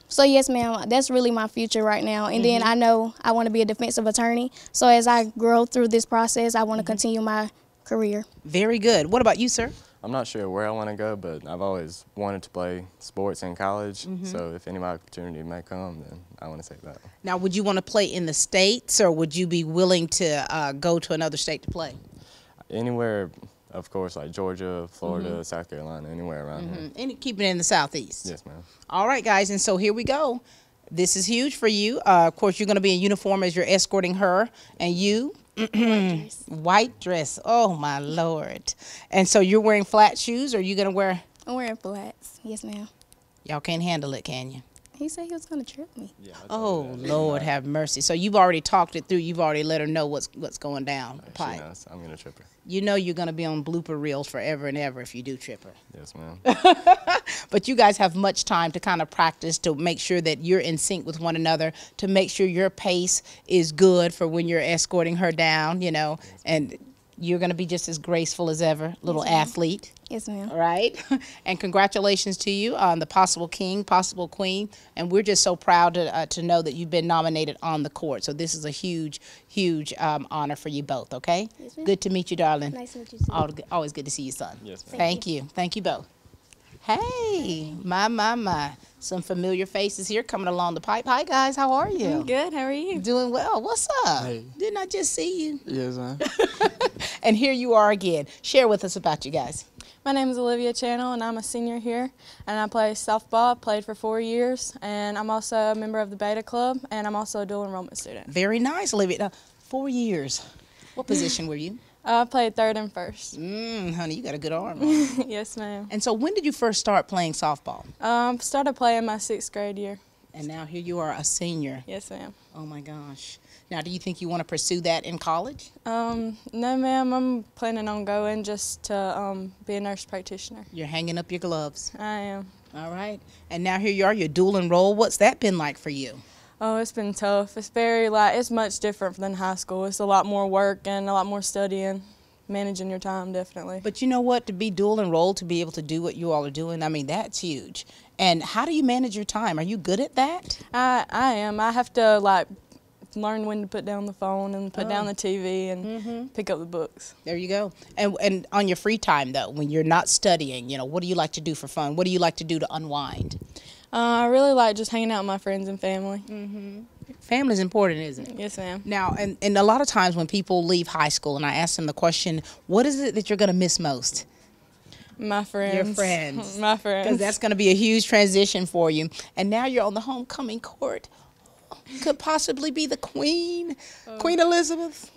So yes, ma'am, that's really my future right now. And then I know I want to be a defensive attorney. So as I grow through this process, I want to continue my career.
Very good. What about you, sir?
I'm not sure where I want to go, but I've always wanted to play sports in college. So if any opportunity may come, then I want to take that.
Now, would you want to play in the States, or would you be willing to go to another state to play?
Anywhere, of course, like Georgia, Florida, South Carolina, anywhere around here.
And keep it in the Southeast.
Yes, ma'am.
All right, guys, and so here we go. This is huge for you. Of course, you're going to be in uniform as you're escorting her, and you, white dress. Oh, my Lord. And so you're wearing flat shoes, or are you going to wear?
I'm wearing flats. Yes, ma'am.
Y'all can't handle it, can you?
He said he was going to trip me.
Yeah,
Oh, Lord have mercy. So you've already talked it through. You've already let her know what's going down the pipe.
She knows I'm going to trip her.
You know you're going to be on blooper reels forever and ever if you do trip her.
Yes, ma'am.
But you guys have much time to kind of practice to make sure that you're in sync with one another, to make sure your pace is good for when you're escorting her down, you know, and you're going to be just as graceful as ever, little athlete.
Yes, ma'am.
All right. And congratulations to you on the possible king, possible queen. And we're just so proud to know that you've been nominated on the court. So this is a huge, huge honor for you both, okay?
Yes, ma'am.
Good to meet you, darling.
Nice to meet you, too.
Always good to see you, son.
Yes, ma'am.
Thank you. Thank you both. Hey, my. Some familiar faces here coming along the pipe. Hi, guys. How are you?
I'm good. How are you?
Doing well. What's up?
Hey.
Didn't I just see you?
Yes, ma'am.
And here you are again. Share with us about you guys.
My name is Olivia Channel, and I'm a senior here, and I play softball. I played for 4 years, and I'm also a member of the Beta Club, and I'm also a dual enrollment student.
Very nice, Olivia. Now, 4 years. What position were you?
I played third and first.
Honey, you got a good arm.
Yes, ma'am.
And so when did you first start playing softball?
Started playing my 6th grade year.
And now here you are, a senior.
Yes, ma'am.
Oh, my gosh. Now, do you think you want to pursue that in college?
No, ma'am. I'm planning on going just to be a nurse practitioner.
You're hanging up your gloves.
I am.
All right. And now here you are, you're dual enrolled. What's that been like for you?
Oh, it's been tough. It's it's much different than high school. It's a lot more work and a lot more studying, managing your time, definitely.
But you know what? To be dual enrolled, to be able to do what you all are doing, I mean, that's huge. And how do you manage your time? Are you good at that?
I am. I have to, learn when to put down the phone and put down the TV and pick up the books.
There you go. And on your free time, though, when you're not studying, you know, what do you like to do for fun? What do you like to do to unwind?
I really like just hanging out with my friends and family.
Family's important, isn't it?
Yes, ma'am.
Now, and a lot of times when people leave high school and I ask them the question, what is it that you're going to miss most?
My friends.
Your friends.
My friends.
Because that's going to be a huge transition for you. And now you're on the homecoming court. Could possibly be the queen, Queen Elizabeth.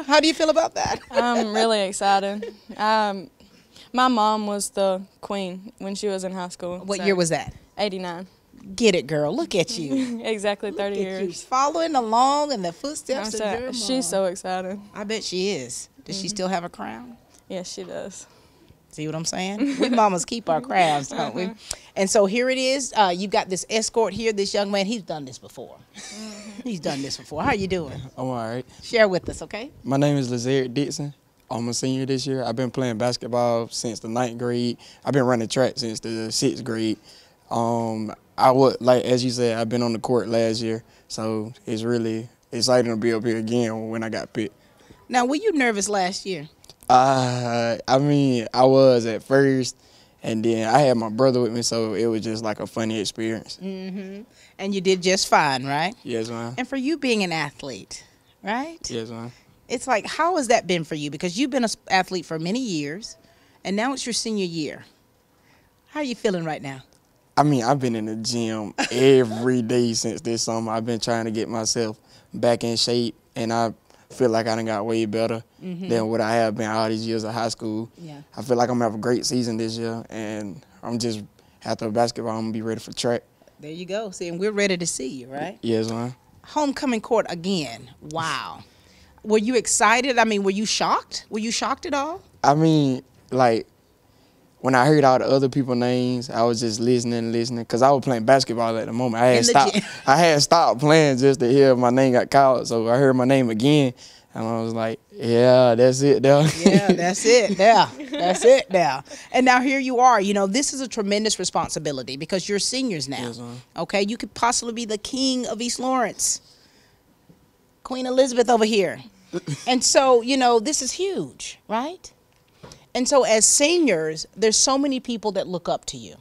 How do you feel about that?
I'm really excited. My mom was the queen when she was in high school.
What year was that?
89.
Get it, girl. Look at you.
Exactly 30
Look at
years.
You, following along in the footsteps of your mom.
She's so excited.
I bet she is. Does she still have a crown?
Yes, she does.
See what I'm saying? We mamas keep our crowns, don't we? And so here it is. You've got this escort here, this young man. He's done this before. He's done this before. How you doing?
I'm all right.
Share with us, okay?
My name is Lazarick Dixon. I'm a senior this year. I've been playing basketball since the 9th grade. I've been running track since the 6th grade. As you said, I've been on the court last year, so it's really exciting to be up here again when I got picked.
Now, were you nervous last year?
I was at first, and then I had my brother with me, so it was just like a funny experience.
And you did just fine, right?
Yes, ma'am.
And for you being an athlete, right?
Yes, ma'am.
It's like, how has that been for you? Because you've been an athlete for many years, and now it's your senior year. How are you feeling right now?
I've been in the gym every day since this summer. I've been trying to get myself back in shape, and I feel like I done got way better than what I have been all these years of high school.
Yeah.
I feel like I'm going to have a great season this year, and I'm just, after basketball, I'm going to be ready for track.
There you go. See, and we're ready to see you, right?
Yes, ma'am.
Homecoming court again. Wow. Were you excited? Were you shocked? Were you shocked at all?
When I heard all the other people's names, I was just listening, because I was playing basketball at the moment. I had stopped playing just to hear my name got called, so I heard my name again, and I was like, yeah, that's it now.
Yeah, that's it now. That's it now. And now here you are. You know, this is a tremendous responsibility because you're seniors now.
Yes, ma'am.
Okay, you could possibly be the king of East Lawrence. Queen Elizabeth over here. And so, you know, this is huge, right? And so as seniors, there's so many people that look up to you.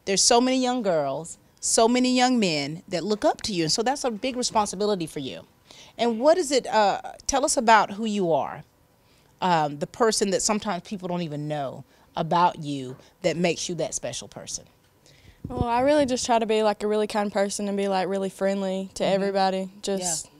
There's so many young girls, so many young men that look up to you. And so that's a big responsibility for you. And what is it, tell us about who you are, the person that sometimes people don't even know about you that makes you that special person.
Well, I really just try to be like a really kind person and be like really friendly to everybody. Just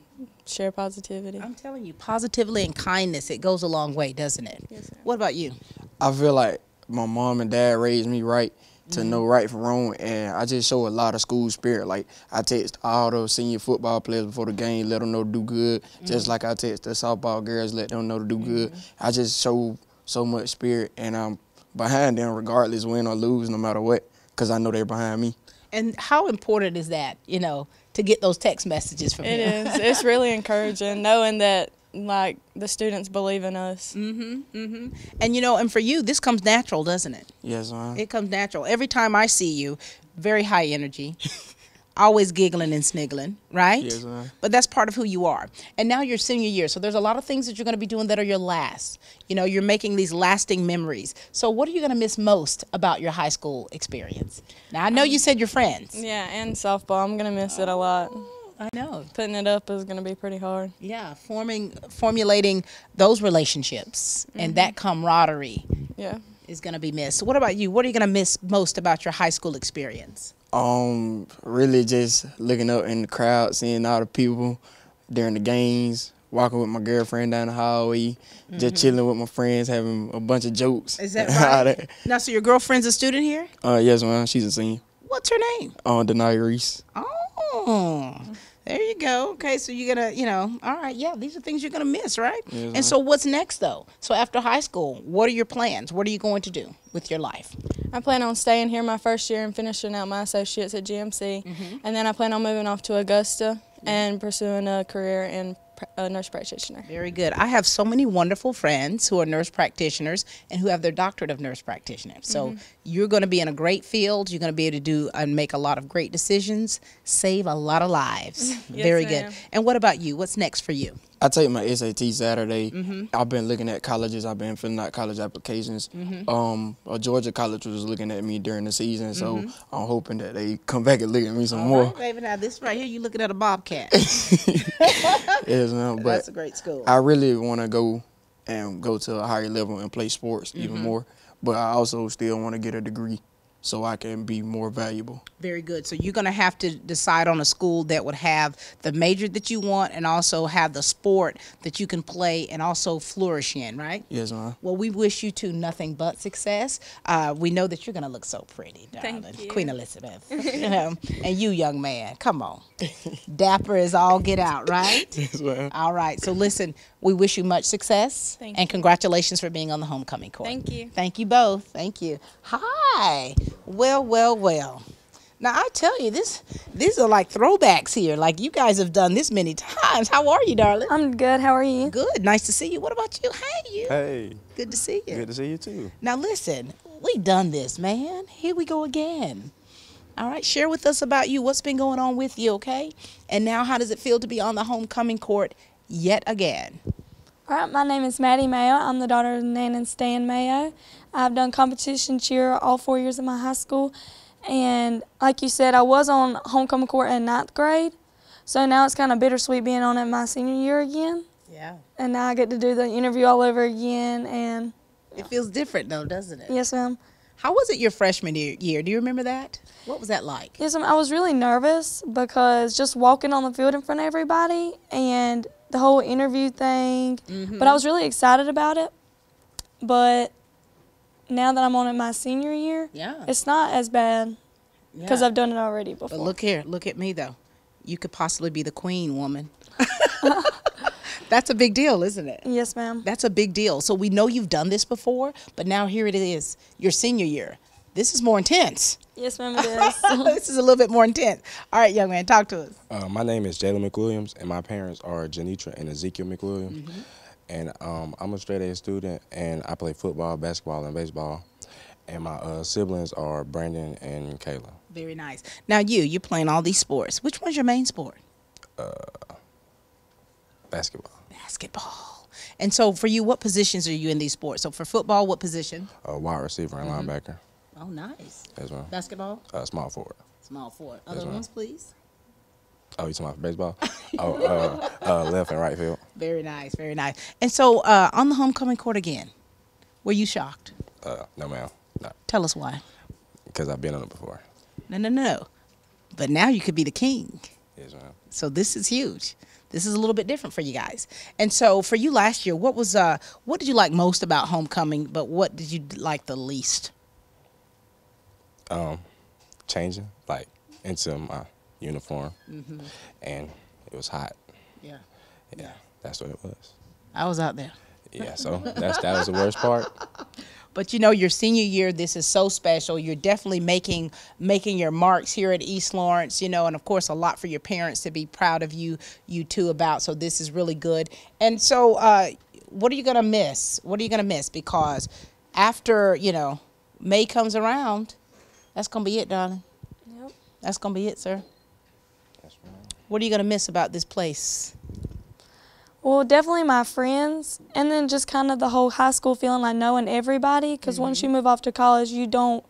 share positivity.
I'm telling you, positivity and kindness, it goes a long way, doesn't it?
Yes, sir.
What about you?
I feel like my mom and dad raised me right, to know right from wrong, and I just show a lot of school spirit. Like, I text all the senior football players before the game, let them know to do good, just like I text the softball girls, let them know to do good. I just show so much spirit, and I'm behind them regardless, win or lose, no matter what, because I know they're behind me.
And how important is that, you know, to get those text messages from
It
him?
is. It's really encouraging knowing that, like, the students believe in us.
And, you know, and for you, this comes natural, doesn't it?
Yes, ma'am.
It comes natural. Every time I see you, very high energy, always giggling and sniggling, right?
Yes, ma'am.
But that's part of who you are. And now you're senior year, so there's a lot of things that you're going to be doing that are your last. You know, you're making these lasting memories. So what are you going to miss most about your high school experience? Now, I know you said your friends.
Yeah, and softball. I'm going to miss it a lot.
I know.
Putting it up is going to be pretty hard.
Yeah, formulating those relationships and that camaraderie is going to be missed. So what about you? What are you going to miss most about your high school experience?
Really just looking up in the crowd, seeing all the people during the games, walking with my girlfriend down the hallway, just chilling with my friends, having a bunch of jokes.
Is that right? Now, so your girlfriend's a student here?
Yes, ma'am. She's a senior.
What's her name?
Denai Reese.
Oh, there you go. Okay, so you're going to, you know, all right, yeah, these are things you're going to miss, right?
Yes,
and
ma'am.
so what's next, though? So after high school, what are your plans? What are you going to do with your life?
I plan on staying here my first year and finishing out my associates at GMC. And then I plan on moving off to Augusta and pursuing a career in a nurse practitioner.
Very good. I have so many wonderful friends who are nurse practitioners and who have their doctorate of nurse practitioner. So you're going to be in a great field. You're going to be able to do and make a lot of great decisions, save a lot of lives.
Yes,
Very
ma'am.
good. And what about you? What's next for you?
I take my SAT Saturday. I've been looking at colleges. I've been filling out college applications. A Georgia college was looking at me during the season, so I'm hoping that they come back and look at me some more.
Right, baby. Now this right here, you looking at a bobcat.
Yes, ma'am. But
That's a great school.
I really want to go to a higher level and play sports even more. But I also still want to get a degree so I can be more valuable.
Very good. So you're going to have to decide on a school that would have the major that you want and also have the sport that you can play and also flourish in, right?
Yes, ma'am.
Well, we wish you two nothing but success. We know that you're going to look so pretty, darling.
Thank you.
Queen Elizabeth. You know, and you, young man, come on. Dapper is all get out, right?
Yes, ma'am.
All right. So listen, we wish you much success.
Thank
and
you.
Congratulations for being on the homecoming court.
Thank you.
Thank you both. Thank you. Hi. Well, well, well. Now, I tell you, these are like throwbacks here. Like, you guys have done this many times. How are you, darling?
I'm good. How are you?
Good. Nice to see you. What about you? Hey, you.
Hey.
Good to see you.
Good to see you, too.
Now, listen, we done this, man. Here we go again. All right, share with us about you. What's been going on with you, okay? And now, how does it feel to be on the homecoming court yet again?
All right, my name is Maddie Mayo. I'm the daughter of Nan and Stan Mayo. I've done competition cheer all 4 years of my high school. And like you said, I was on homecoming court in 9th grade. So now it's kind of bittersweet being on it my senior year again.
Yeah.
And now I get to do the interview all over again. And
it feels different, though, doesn't it?
Yes, ma'am.
How was it your freshman year? Do you remember that? What was that like?
Yes, ma'am. I was really nervous because just walking on the field in front of everybody and the whole interview thing. But I was really excited about it. But now that I'm on it my senior year, it's not as bad because I've done it already before.
But look here. Look at me, though. You could possibly be the queen, woman. That's a big deal, isn't it?
Yes, ma'am.
That's a big deal. So we know you've done this before, but now here it is, your senior year. This is more intense.
Yes, ma'am, it is.
This is a little bit more intense. All right, young man, talk to us.
My name is Jalen McWilliams, and my parents are Janitra and Ezekiel McWilliams. And I'm a straight-A student, and I play football, basketball, and baseball. And my siblings are Brandon and Kayla.
Very nice. Now you're playing all these sports. Which one's your main sport?
Basketball.
Basketball. And so for you, what positions are you in these sports? So for football, what position?
Wide receiver and linebacker.
Oh, nice.
Yes, ma'am.
Basketball?
Small forward.
Small forward.
Yes,
Other
ma'am.
ones, please?
Oh, you talking about baseball? Left and right field.
Very nice, very nice. And so on the homecoming court again, were you shocked?
No, ma'am. No.
Tell us why.
Because I've been on it before.
No. But now you could be the king.
Yes, ma'am.
So this is huge. This is a little bit different for you guys. And so for you last year, what did you like most about homecoming, but what did you like the least?
changing like into my uniform,
Mm-hmm.
and it was hot.
Yeah.
Yeah, that's what it was.
I was out there.
Yeah, so that was the worst part.
But you know, your senior year, this is so special. You're definitely making your marks here at East Lawrence, you know, and of course a lot for your parents to be proud of you two about. So this is really good. And so what are you going to miss? What are you going to miss? Because after, you know, May comes around, that's going to be it, darling.
Yep.
That's going to be it, sir. That's right. What are you going to miss about this place?
Well, definitely my friends, and then just kind of the whole high school feeling, like knowing everybody, because once you move off to college, you don't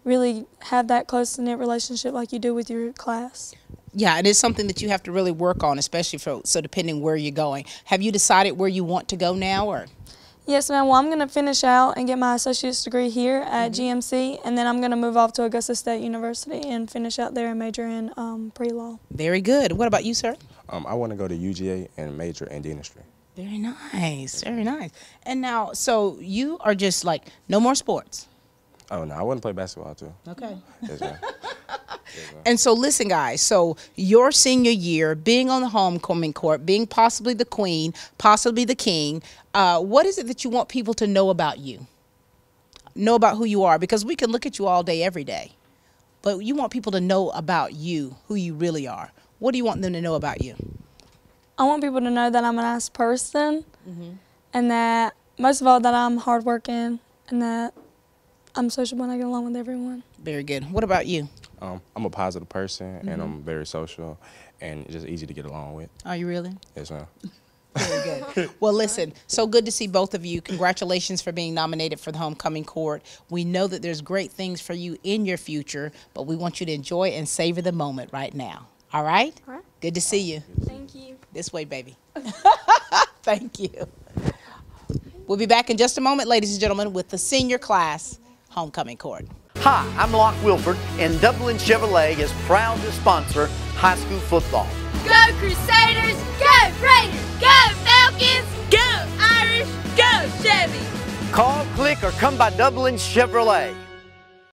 really have that close-knit relationship like you do with your class.
Yeah, it is something that you have to really work on, especially so depending where you're going. Have you decided where you want to go now, or?
Yes, ma'am. Well, I'm going to finish out and get my associate's degree here at GMC, and then I'm going to move off to Augusta State University and finish out there and major in pre-law.
Very good. What about you, sir?
I want to go to UGA and major in dentistry.
Very nice. Very nice. And now, so you are just like, no more sports?
Oh, no, I wouldn't play basketball, too.
Okay.
Yes, ma'am.
And so listen, guys, so your senior year, being on the homecoming court, being possibly the queen, possibly the king, what is it that you want people to know about you? Know about who you are? Because we can look at you all day, every day. But you want people to know about you, who you really are. What do you want them to know about you?
I want people to know that I'm a nice person, and that, most of all, that I'm hardworking, and that I'm sociable and I get along with everyone.
Very good. What about you?
I'm a positive person, and I'm very social, and it's just easy to get along with.
Are you really?
Yes, ma'am.
Very good. Well, listen, so good to see both of you. Congratulations for being nominated for the homecoming court. We know that there's great things for you in your future, but we want you to enjoy and savor the moment right now. All right?
All right.
Good to see you.
Thank you.
This way, baby. Thank you. We'll be back in just a moment, ladies and gentlemen, with the senior class homecoming court.
Hi, I'm Locke Wilford, and Dublin Chevrolet is proud to sponsor high school football.
Go Crusaders! Go Raiders! Go Falcons! Go Irish! Go Chevy!
Call, click, or come by Dublin Chevrolet.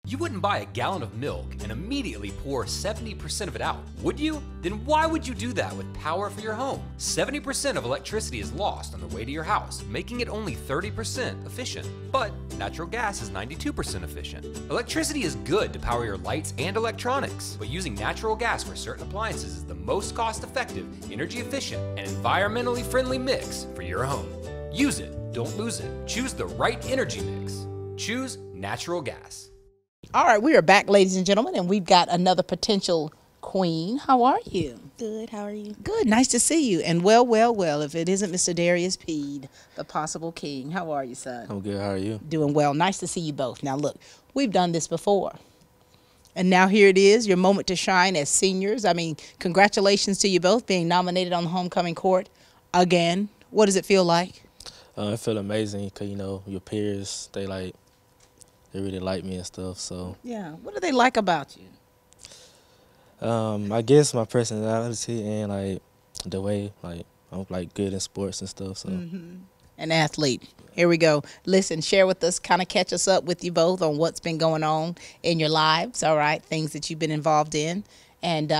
You wouldn't buy a gallon of milk and immediately pour 70% of it out, would you? Then why would you do that with power for your home? 70% of electricity is lost on the way to your house, making it only 30% efficient. But natural gas is 92% efficient. Electricity is good to power your lights and electronics, but using natural gas for certain appliances is the most cost-effective, energy-efficient, and environmentally friendly mix for your home. Use it, don't lose it. Choose the right energy mix. Choose natural gas.
All right, we are back, ladies and gentlemen, and we've got another potential queen. How are you?
Good. How are you?
Good. Nice to see you. And well, if it isn't Mr. Darius Peed, the possible king. How are you, son?
I'm good. How are you?
Doing well. Nice to see you both. Now, look, we've done this before. And now here it is, your moment to shine as seniors. I mean, congratulations to you both being nominated on the homecoming court again. What does it feel like?
I feel amazing because, you know, your peers, they really like me and stuff, so.
Yeah, what do they like about you?
I guess my personality and, like, the way, like, I'm, like, good in sports and stuff, so.
An athlete. Here we go. Listen, share with us, kind of catch us up with you both on what's been going on in your lives, all right, things that you've been involved in, and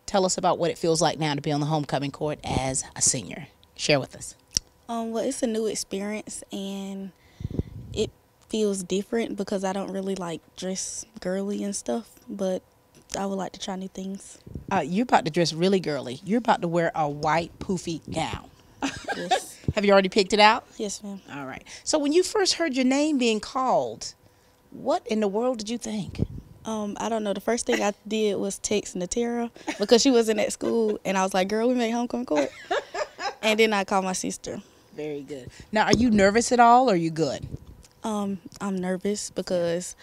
tell us about what it feels like now to be on the homecoming court as a senior. Share with us.
Well, it's a new experience, and it feels different because I don't really like dress girly and stuff, but I would like to try new things.
You're about to dress really girly. You're about to wear a white poofy gown.
Yes.
Have you already picked it out?
Yes, ma'am.
All right. So when you first heard your name being called, what in the world did you think?
I don't know. The first thing I did was text Natera because she wasn't at school, and I was like, girl, we made homecoming court. And then I called my sister.
Very good. Now, are you nervous at all, or are you good?
I'm nervous because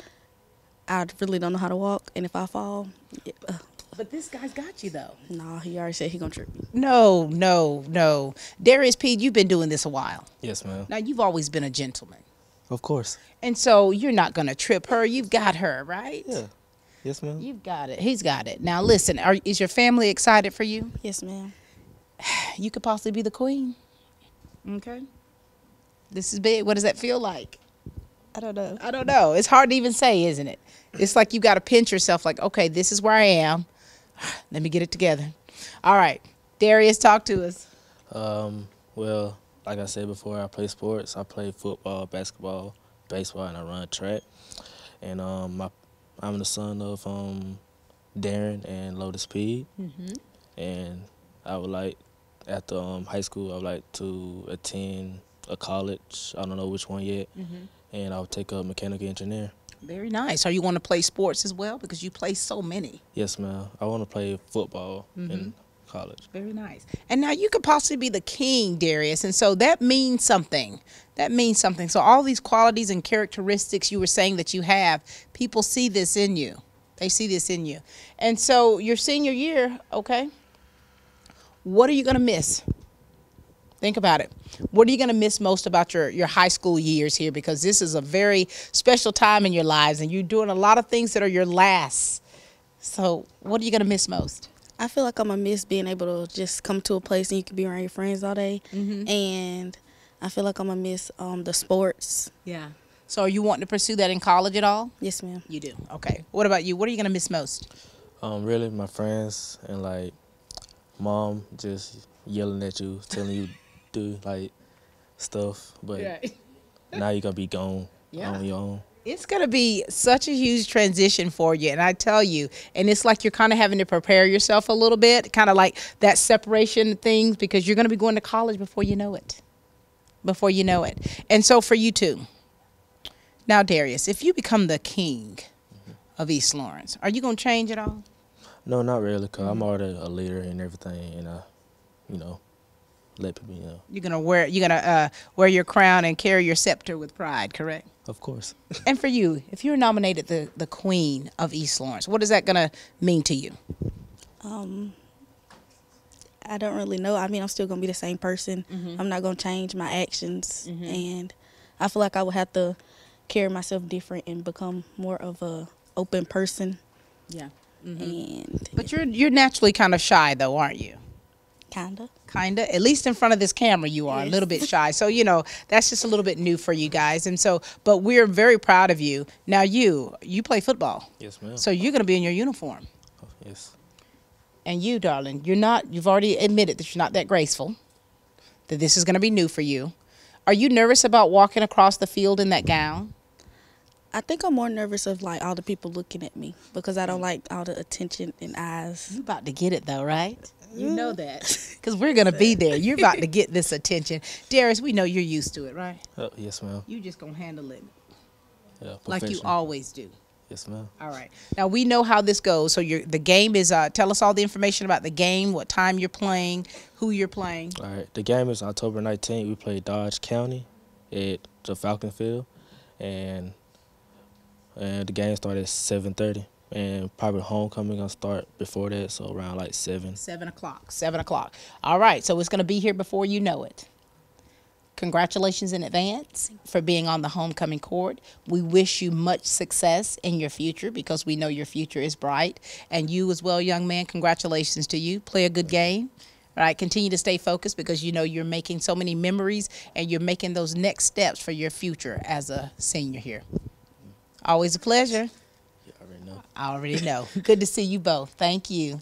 I really don't know how to walk, and if I fall,
But this guy's got you, though.
Nah, he already said he gonna trip me.
No. Darius Pede, you've been doing this a while.
Yes, ma'am.
Now, you've always been a gentleman.
Of course.
And so you're not going to trip her. You've got her, right?
Yeah. Yes, ma'am.
You've got it. He's got it. Now, listen, is your family excited for you?
Yes, ma'am.
You could possibly be the queen. Okay. This is big. What does that feel like?
I don't know.
I don't know. It's hard to even say, isn't it? It's like you got to pinch yourself like, okay, this is where I am. Let me get it together. All right. Darius, talk to us.
Well, like I said before, I play sports. I play football, basketball, baseball, and I run track. And I'm the son of Darren and Lotus Speed. And I would like, after high school, I would like to attend a college. I don't know which one yet. And I would take a mechanical engineer.
Very nice. Are you want to play sports as well? Because you play so many.
Yes, ma'am. I want to play football in college.
Very nice. And now you could possibly be the king, Darius. And so that means something. That means something. So all these qualities and characteristics you were saying that you have, people see this in you. They see this in you. And so your senior year, okay, what are you going to miss? Think about it. What are you going to miss most about your high school years here? Because this is a very special time in your lives, and you're doing a lot of things that are your last. So what are you going to miss most?
I feel like I'm going to miss being able to just come to a place and you can be around your friends all day. And I feel like I'm going to miss the sports.
Yeah. So are you wanting to pursue that in college at all?
Yes, ma'am.
You do. Okay. What about you? What are you going to miss most?
Really, my friends and, like, mom just yelling at you, telling you do, like, stuff. But now you're going to be gone on your own.
It's going to be such a huge transition for you. And I tell you, and it's like you're kind of having to prepare yourself a little bit, kind of like that separation things, because you're going to be going to college before you know it. Before you know it. And so for you too. Now, Darius, if you become the king of East Lawrence, are you going to change at all?
No, not really, because I'm already a leader and everything, and you know, let people know.
You're gonna wear your crown and carry your scepter with pride, correct?
Of course.
And for you, if you're nominated the queen of East Lawrence, what is that gonna mean to you?
I don't really know. I mean, I'm still gonna be the same person. I'm not gonna change my actions, and I feel like I would have to carry myself different and become more of a open person.
Yeah.
But
you're naturally kind of shy, though, aren't you?
Kinda.
At least in front of this camera, you are a little bit shy. So, you know, that's just a little bit new for you guys. And so, but we're very proud of you. Now, you play football.
Yes, ma'am.
So you're going to be in your uniform.
Oh, yes.
And you, darling, you've already admitted that you're not that graceful, that this is going to be new for you. Are you nervous about walking across the field in that gown?
I think I'm more nervous of, like, all the people looking at me because I don't like all the attention and eyes.
You about to get it, though, right? You know that because we're going to be there. You're about to get this attention. Darius, we know you're used to it, right?
Yes, ma'am.
You just going to handle it
like
you always do.
Yes, ma'am.
All right. Now, we know how this goes. So the game is, tell us all the information about the game, what time you're playing, who you're playing.
All right. The game is October 19th. We play Dodge County at the Falcon Field. And the game started at 7:30. And probably homecoming going to start before that, so around like 7.
7 o'clock. 7 o'clock. All right. So it's going to be here before you know it. Congratulations in advance for being on the homecoming court. We wish you much success in your future because we know your future is bright. And you as well, young man, congratulations to you. Play a good game. All right, continue to stay focused because you know you're making so many memories and you're making those next steps for your future as a senior here. Always a pleasure. I already know. Good to see you both. Thank you.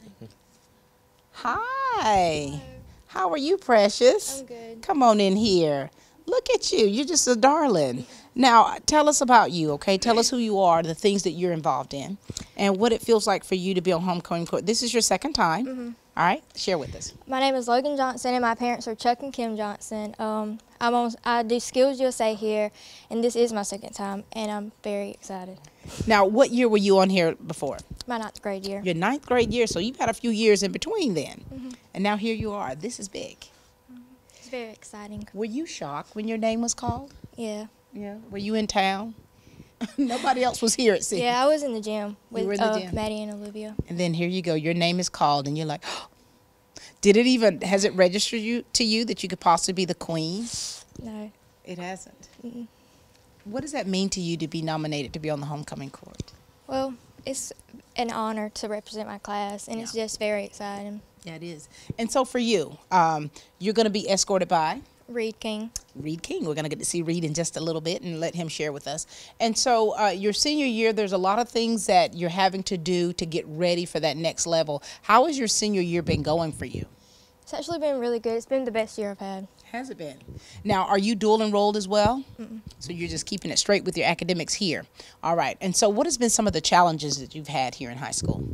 Hi. How are you, Precious?
I'm good.
Come on in here. Look at you. You're just a darling. Now, tell us about you, okay? Tell us who you are, the things that you're involved in, and what it feels like for you to be on homecoming court. This is your second time. All right? Share with us.
My name is Logan Johnson, and my parents are Chuck and Kim Johnson. I do Skills USA here, and this is my second time, and I'm very excited.
Now, what year were you on here before?
My 9th grade year.
Your 9th grade year, so you've had a few years in between then. And now here you are. This is big.
It's very exciting.
Were you shocked when your name was called?
Yeah.
Yeah. Were you in town? Nobody else was here, it seems.
Yeah, I was in the gym with
gym.
Maddie and Olivia.
And then here you go. Your name is called, and you're like, oh. Has it registered to you that you could possibly be the queen?
No.
It hasn't? What does that mean to you to be nominated to be on the homecoming court?
Well, it's an honor to represent my class, and it's just very exciting.
Yeah, it is. And so for you, you're going to be escorted by?
Reed King.
Reed King. We're going to get to see Reed in just a little bit and let him share with us. And so your senior year, there's a lot of things that you're having to do to get ready for that next level. How has your senior year been going for you?
It's actually been really good. It's been the best year I've had.
Has it been? Now, are you dual enrolled as well?
Mm-mm.
So you're just keeping it straight with your academics here. All right. And so what has been some of the challenges that you've had here in high school?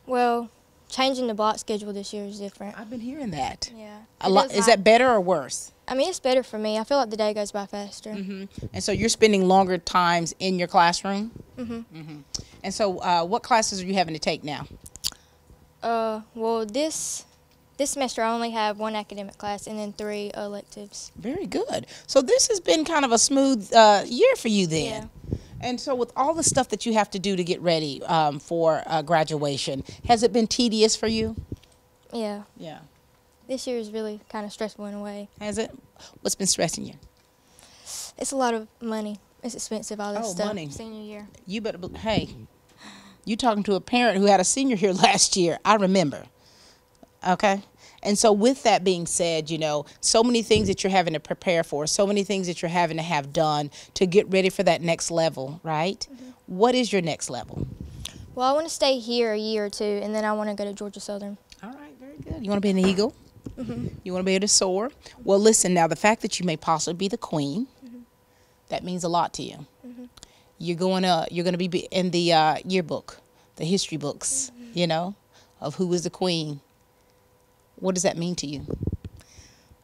Well, changing the block schedule this year is different.
I've been hearing that.
Yeah.
A lot. Is that better or worse?
I mean, it's better for me. I feel like the day goes by faster.
Mm-hmm. And so you're spending longer times in your classroom?
Mm-hmm.
Mm-hmm. And so what classes are you having to take now?
Well, this semester I only have 1 academic class and then 3 electives.
Very good. So this has been kind of a smooth year for you then. Yeah. And so with all the stuff that you have to do to get ready for graduation, has it been tedious for you?
Yeah.
Yeah.
This year is really kind of stressful in a way.
Has it? What's been stressing you?
It's a lot of money. It's expensive, all this stuff.
Money.
Senior year.
You better, hey, you talking to a parent who had a senior here last year. I remember. Okay. And so with that being said, you know, so many things that you're having to prepare for, so many things that you're having to have done to get ready for that next level, right? Mm-hmm. What is your next level?
Well, I want to stay here a year or 2, and then I want to go to Georgia Southern.
All right, very good. You want to be an eagle?
Mm-hmm.
You want to be able to soar? Well, listen, now the fact that you may possibly be the queen, that means a lot to you.
Mm-hmm.
You're going to be in the yearbook, the history books, you know, of who is the queen. What does that mean to you?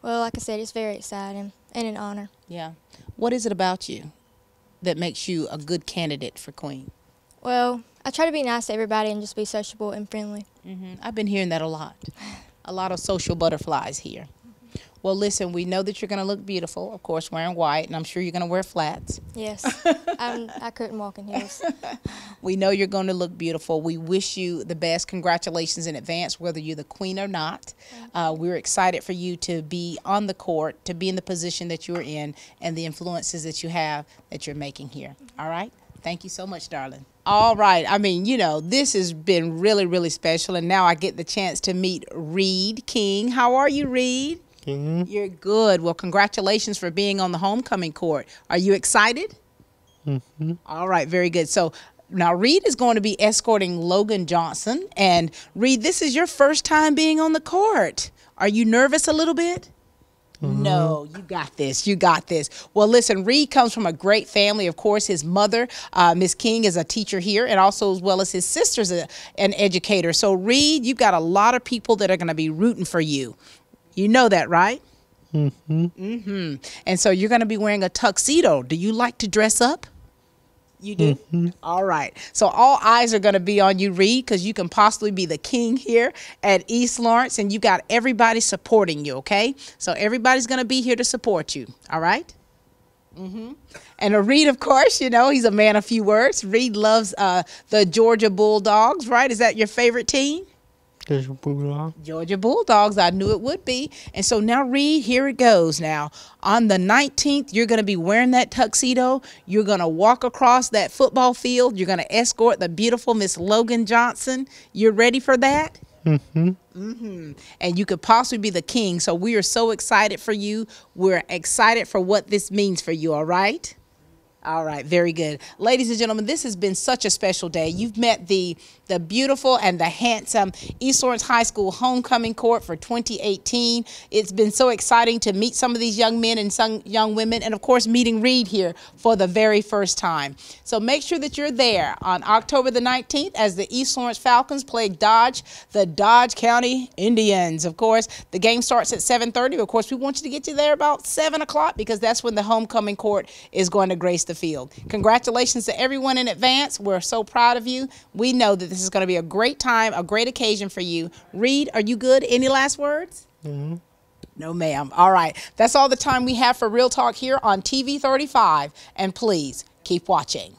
Well, like I said, it's very exciting and an honor.
Yeah. What is it about you that makes you a good candidate for queen?
Well, I try to be nice to everybody and just be sociable and friendly.
Mm-hmm. I've been hearing that a lot. A lot of social butterflies here. Well, listen, we know that you're going to look beautiful, of course, wearing white, and I'm sure you're going to wear flats.
Yes. I couldn't walk in heels.
We know you're going to look beautiful. We wish you the best. Congratulations in advance, whether you're the queen or not. We're excited for you to be on the court, to be in the position that you're in, and the influences that you have that you're making here. All right? Thank you so much, darling. All right. I mean, you know, this has been really, really special, and now I get the chance to meet Reed King. How are you, Reed?
Mm-hmm.
You're good. Well, congratulations for being on the homecoming court. Are you excited?
Mm-hmm.
All right, very good. So now Reed is going to be escorting Logan Johnson. And Reed, this is your first time being on the court. Are you nervous a little bit? Mm-hmm. No, you got this. You got this. Well, listen, Reed comes from a great family. Of course, his mother, Miss King, is a teacher here, and also as well as his sister's an educator. So, Reed, you've got a lot of people that are going to be rooting for you. You know that, right?
Mm-hmm.
Mm-hmm. And so you're going to be wearing a tuxedo. Do you like to dress up? You do?
Mm-hmm.
All right. So all eyes are going to be on you, Reed, because you can possibly be the king here at East Lawrence, and you got everybody supporting you, okay? So everybody's going to be here to support you, all right? Mm-hmm. And Reed, of course, you know, he's a man of few words. Reed loves the Georgia Bulldogs, right? Is that your favorite team? Georgia Bulldogs. I knew it would be. And so now, Reed, here it goes. Now, on the 19th, you're going to be wearing that tuxedo. You're going to walk across that football field. You're going to escort the beautiful Miss Logan Johnson. You're ready for that?
Mm-hmm.
Mm-hmm. And you could possibly be the king. So we are so excited for you. We're excited for what this means for you, all right? All right, very good. Ladies and gentlemen, this has been such a special day. You've met the beautiful and the handsome East Lawrence High School homecoming court for 2018. It's been so exciting to meet some of these young men and some young women, and of course meeting Reed here for the very first time. So make sure that you're there on October the 19th as the East Lawrence Falcons play the Dodge County Indians. Of course, the game starts at 7:30. Of course, we want you to get you there about 7 o'clock because that's when the homecoming court is going to grace the field. Congratulations to everyone in advance. We're so proud of you. We know that this is going to be a great time, a great occasion for you. Reed, are you good? Any last words?
Mm-hmm.
No, ma'am. All right. That's all the time we have for Real Talk here on TV 35. And please keep watching.